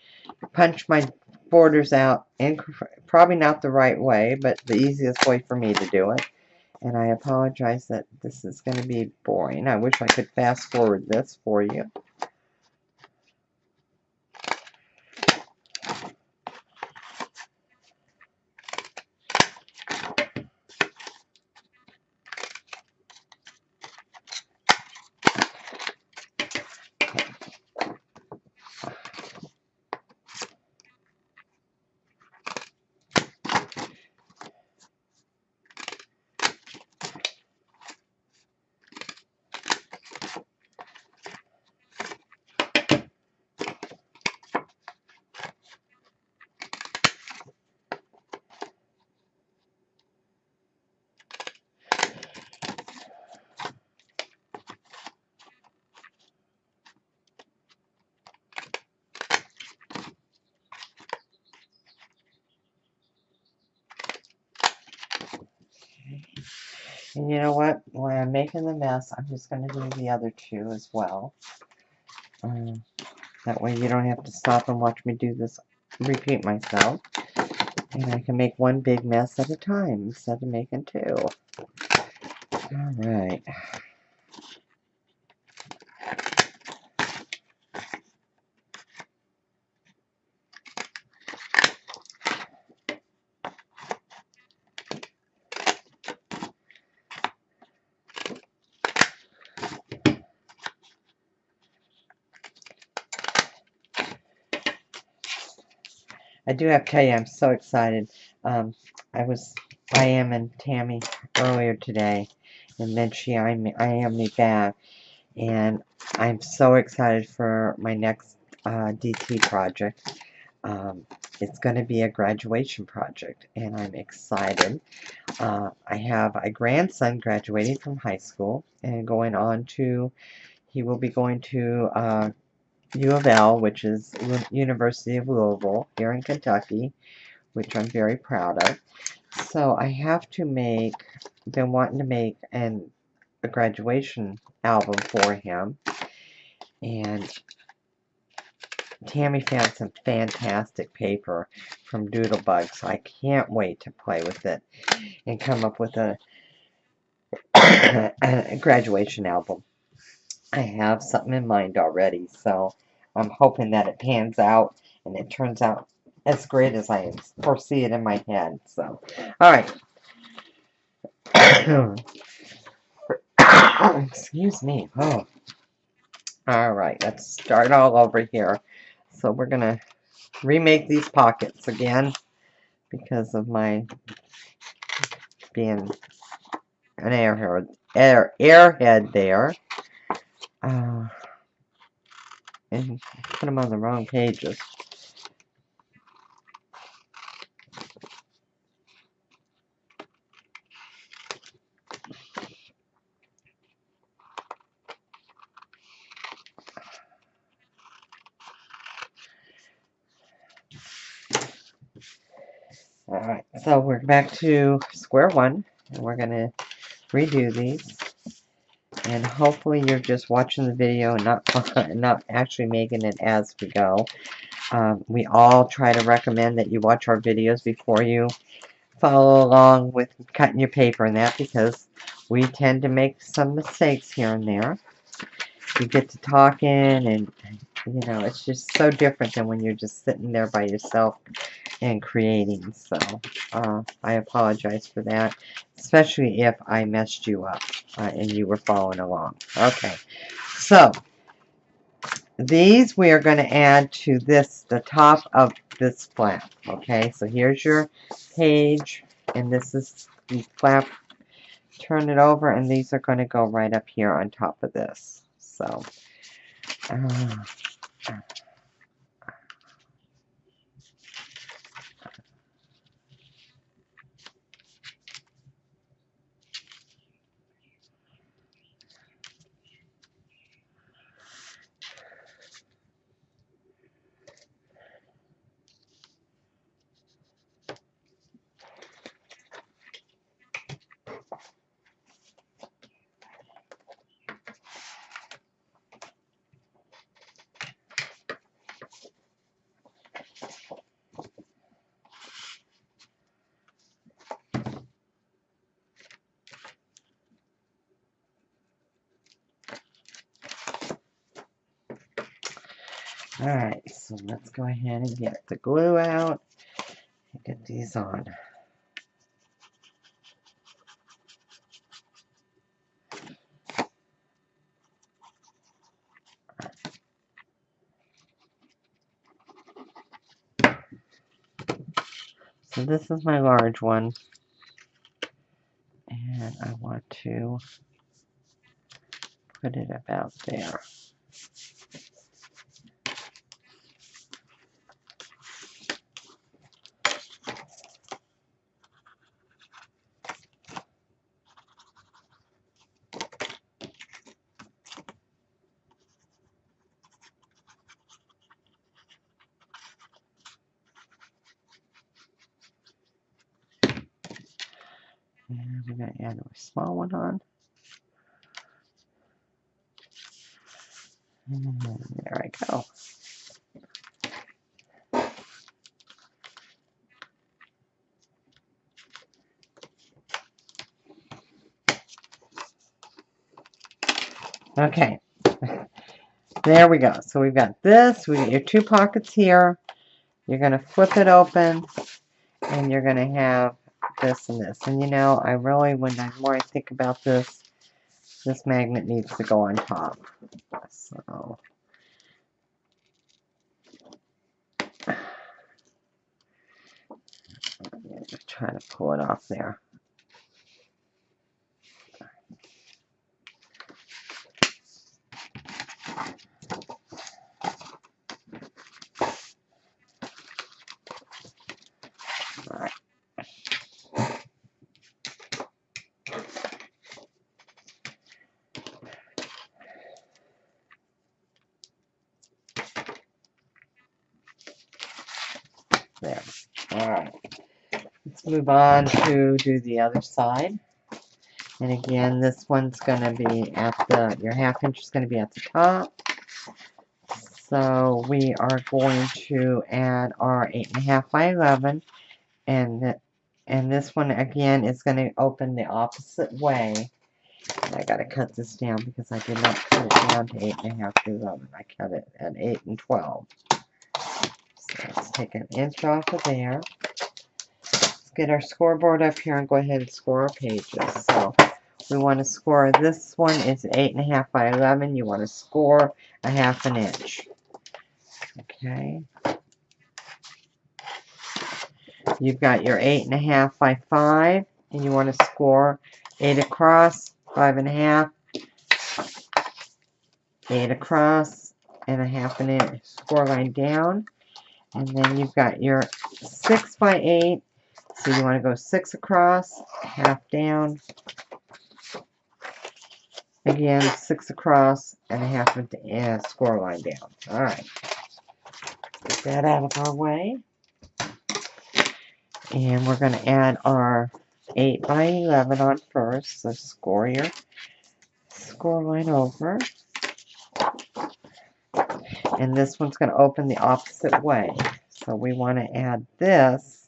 punch my borders out, and probably not the right way, but the easiest way for me to do it. And I apologize that this is going to be boring. I wish I could fast forward this for you. And you know what? When I'm making the mess, I'm just going to do the other two as well. That way you don't have to stop and watch me do this, repeat myself. And I can make one big mess at a time instead of making 2. Alright. I do have to tell you, I'm so excited. I am in Tammy earlier today, and then she IM'd me back, and I'm so excited for my next DT project. It's going to be a graduation project, and I'm excited. I have a grandson graduating from high school and going on to, he will be going to U of L, which is University of Louisville, here in Kentucky, which I'm very proud of. So I have to been wanting to make a graduation album for him. And Tammy found some fantastic paper from Doodlebug, so I can't wait to play with it and come up with a a graduation album. I have something in mind already, so I'm hoping that it pans out and it turns out as great as I foresee it in my head. So, all right. Excuse me. Oh. All right, let's start all over here. So we're gonna remake these pockets again because of my being an airhead there. And put them on the wrong pages. Alright, so we're back to square one, and we're going to redo these. And hopefully you're just watching the video and not actually making it as we go. We all try to recommend that you watch our videos before you follow along with cutting your paper and that, because we tend to make some mistakes here and there. You get to talking, and you know, it's just so different than when you're just sitting there by yourself and creating. So I apologize for that, especially if I messed you up and you were following along. Okay, so these we are going to add to this, the top of this flap. Okay, so here's your page, and this is the flap. Turn it over, and these are going to go right up here on top of this. So alright, so let's go ahead and get the glue out and get these on. So this is my large one, and I want to put it about there. And we're going to add a small one on. And there I go. Okay, there we go. So we've got this, we got your two pockets here. You're going to flip it open, and you're going to have this and this. And you know, I really, when the more I think about this, this magnet needs to go on top. So I'm going to try to pull it off there. Alright. There. Alright. Let's move on to do the other side. And again, this one's going to be at your half inch is going to be at the top. So we are going to add our 8.5 by 11, and this one again is going to open the opposite way. And I got to cut this down because I did not cut it down to 8.5 to 11. I cut it at 8 and 12. So let's take an inch off of there. Let's get our scoreboard up here and go ahead and score our pages. So we want to score, this one is 8.5 by 11. You want to score a half an inch. Okay. You've got your 8.5 by 5, and you want to score 8 across, 5.5, 8 across, and a half an inch score line down. And then you've got your 6 by 8, so you want to go 6 across, half down, again 6 across, and a half a score line down. All right, get that out of our way. And we're going to add our 8 by 11 on first, so score your score line over. And this one's going to open the opposite way. So we want to add this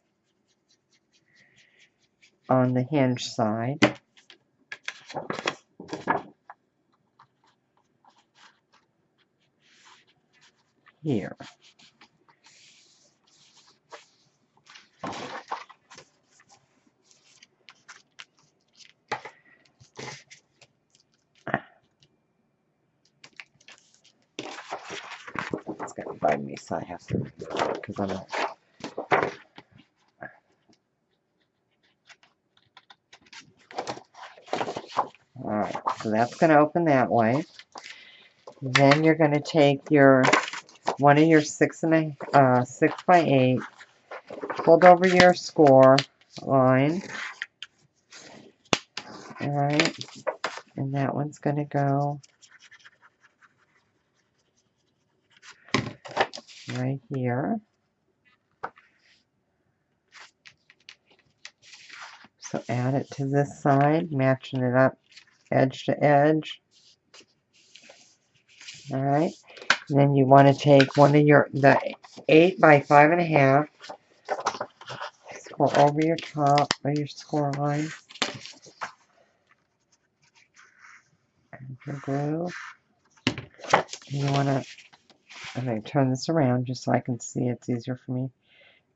on the hinge side. Here. It's going to bug me, so I have to remove it because I'm not. Alright, so that's going to open that way. Then you're going to take your one of your 6 by 8, fold over your score line. Alright, and that one's going to go right here. So add it to this side, matching it up edge to edge. Alright, then you want to take one of the 8 by 5.5, score over your top of your score line. And your glue. And you want to, I'm going to turn this around just so I can see it's easier for me.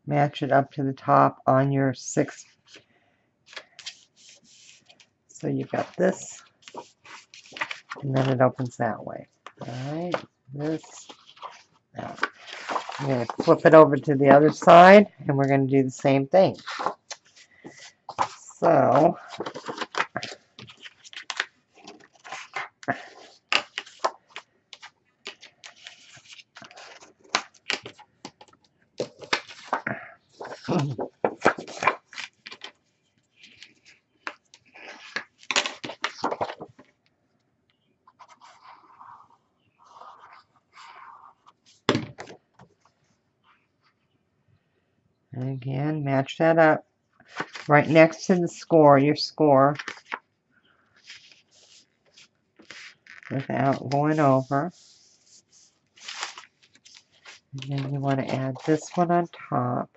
Match it up to the top on your 6. So you've got this, and then it opens that way. Alright, this, that. I'm going to flip it over to the other side, and we're going to do the same thing. So, and again, match that up right next to the score, your score, without going over. And then you want to add this one on top.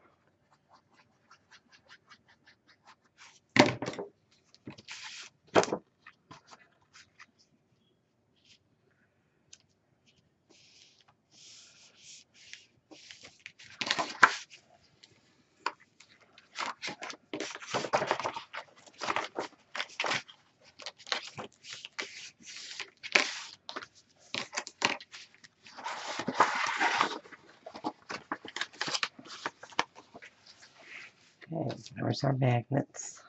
Okay, there's our magnets.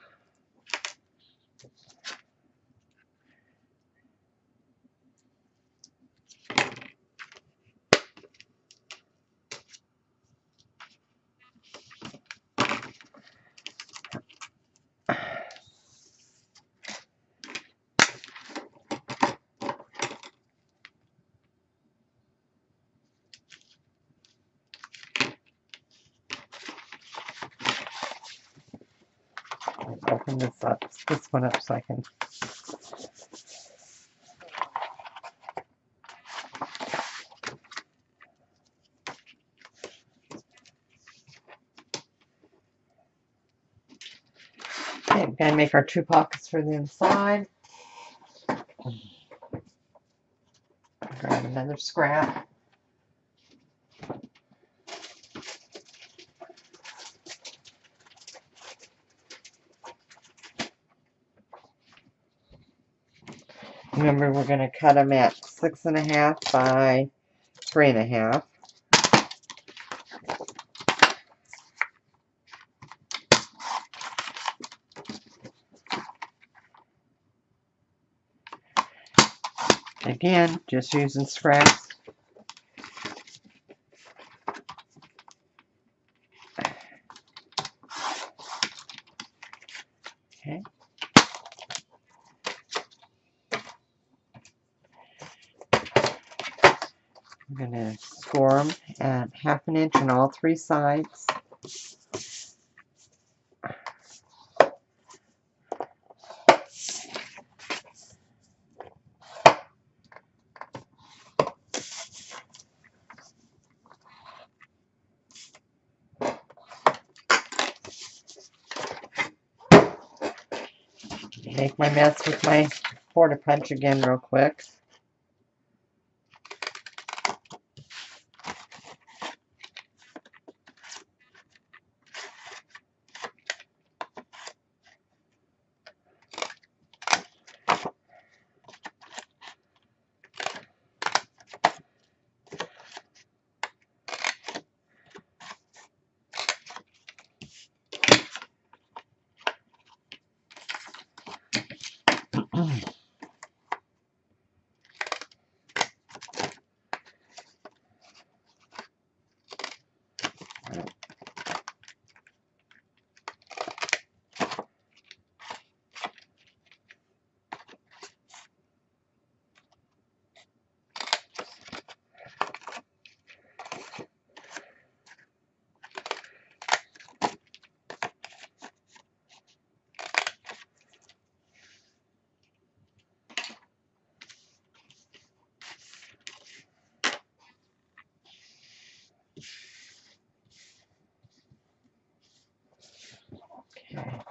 Open this one up so I can Okay, we're going to make our 2 pockets for the inside. Grab another scrap. Remember, we're going to cut them at 6.5 by 3.5. Again, just using scraps. Okay. I'm going to score them at 1/2 inch on all 3 sides. Make my mess with my quarter punch again real quick. Okay.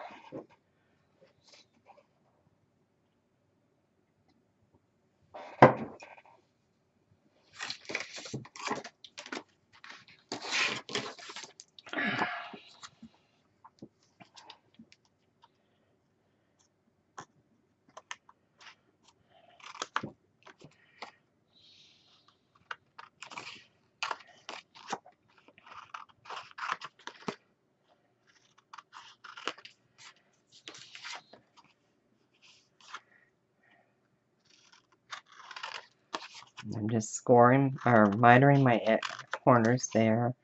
I'm just scoring or mitering my corners there,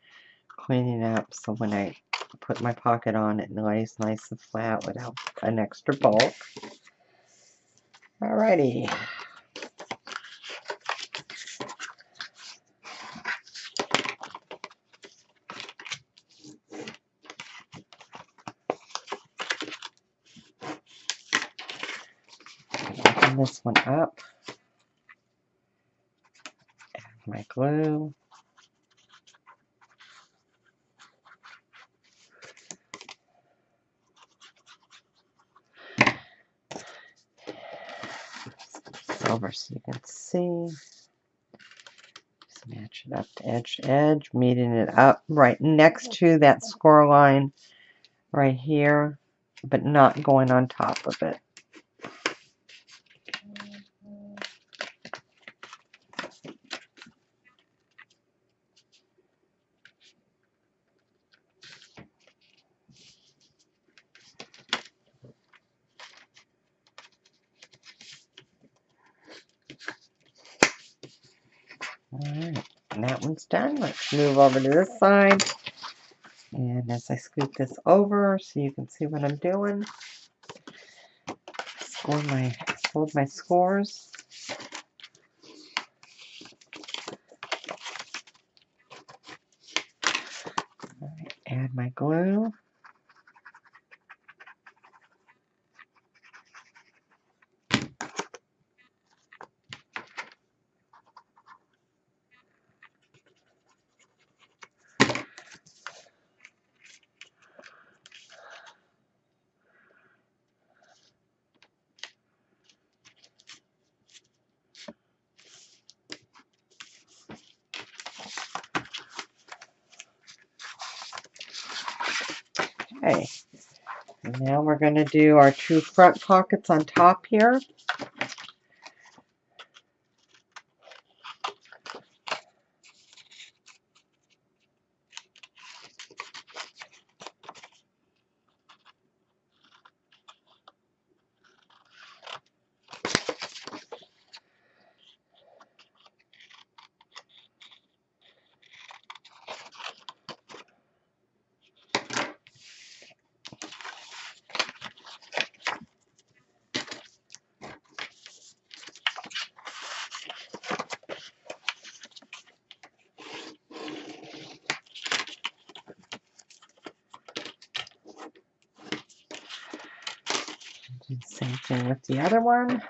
cleaning up so when I put my pocket on, it lays nice and flat without an extra bulk. Alrighty. Open this one up. Add my glue. Over so you can see. Just match it up to edge to edge, meeting it up right next to that score line right here, but not going on top of it. Alright, and that one's done. Let's move over to this side. And as I scoot this over so you can see what I'm doing, hold my scores. Alright, add my glue. Okay, and now we're going to do our 2 front pockets on top here. Do the same thing with the other one.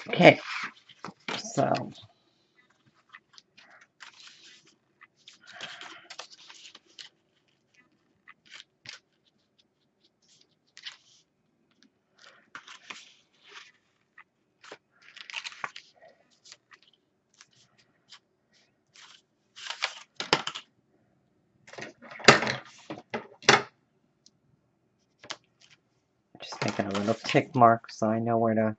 Okay, so just making a little tick mark so I know where to.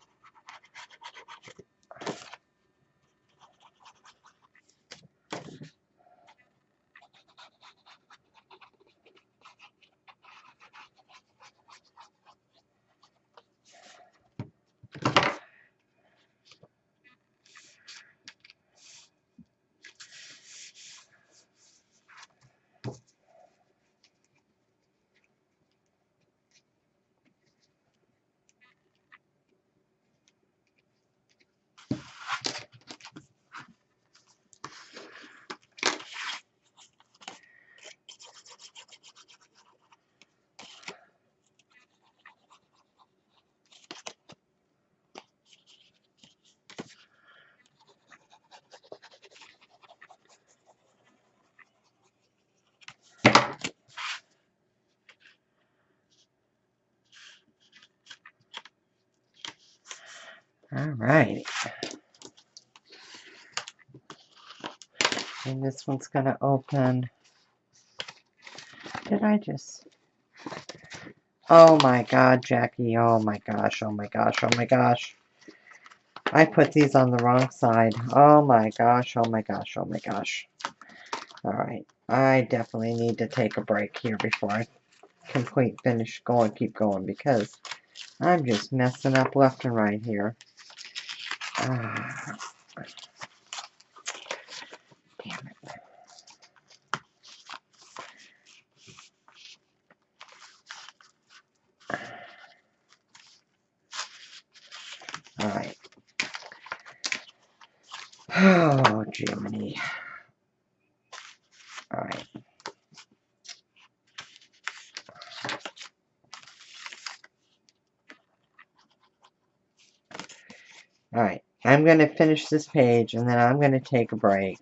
All right. And this one's going to open. Did I just? Oh my God, Jackie. Oh my gosh. Oh my gosh. Oh my gosh. I put these on the wrong side. Oh my gosh. Oh my gosh. Oh my gosh. All right. I definitely need to take a break here before I finish going, keep going, because I'm just messing up left and right here. Ah, damn it. All right. Oh, Jiminy. All right. All right. I'm going to finish this page, and then I'm going to take a break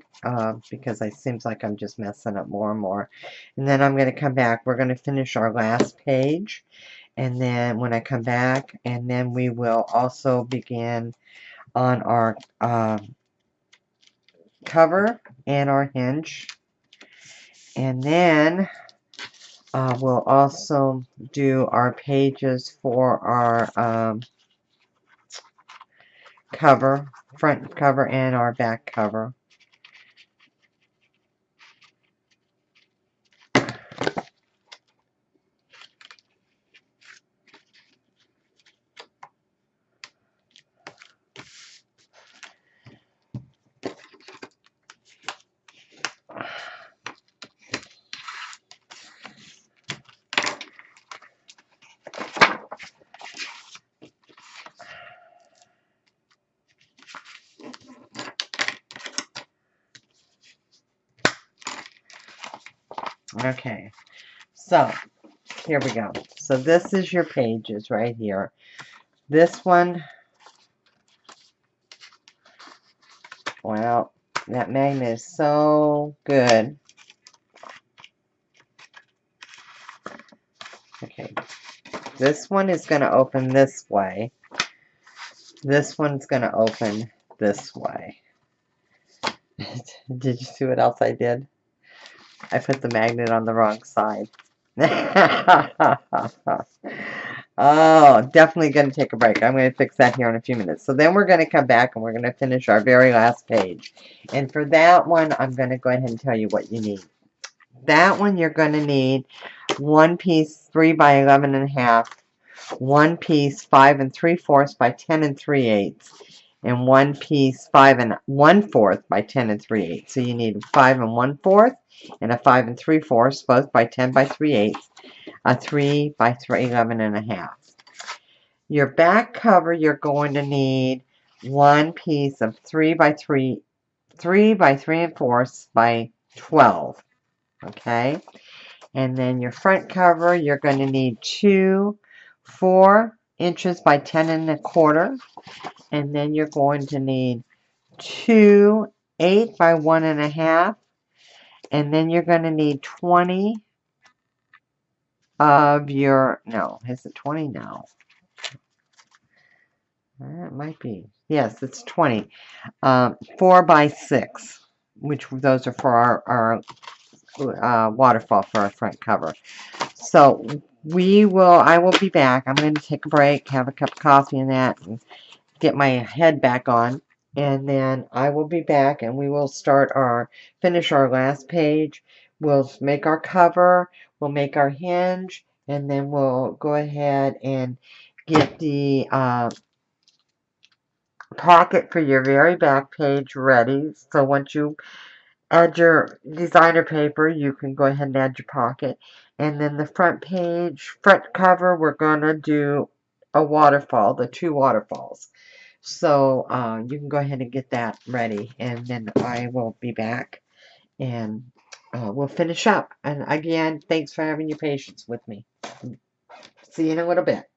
because it seems like I'm just messing up more and more. And then I'm going to come back. We're going to finish our last page. And then when I come back, and then we will also begin on our cover and our hinge. And then we'll also do our pages for our cover, front cover and our back cover. Okay, so here we go. So this is your pages right here. This one, well, that magnet is so good. Okay, this one is going to open this way. This one's going to open this way. Did you see what else I did? I put the magnet on the wrong side. Oh, definitely going to take a break. I'm going to fix that here in a few minutes. So then we're going to come back and we're going to finish our very last page. And for that one, I'm going to go ahead and tell you what you need. That one you're going to need one piece 3 by 11 and a half, one piece 5 3/4 by 10 3/8, and one piece 5 1/4 by 10 3/8. So you need 5 1/4 and a 5 3/4, both by 10 3/8, a 3 by 11 and a half. Your back cover, you're going to need one piece of 3 by 3 3/4 by 12. Okay, and then your front cover, you're going to need 4 inches by 10 1/4, and then you're going to need 8 by 1 1/2, and then you're going to need 20 of your, no, is it 20 now? It might be. Yes, it's 20. 4 by 6, which those are for our waterfall for our front cover. So I will be back. I'm going to take a break, have a cup of coffee and that, and get my head back on. And then I will be back and we will finish our last page. We'll make our cover, we'll make our hinge, and then we'll go ahead and get the pocket for your very back page ready. So once you add your designer paper, you can go ahead and add your pocket. And then the front cover, we're going to do a waterfall, the 2 waterfalls. So you can go ahead and get that ready. And then I will be back and we'll finish up. And again, thanks for having your patience with me. See you in a little bit.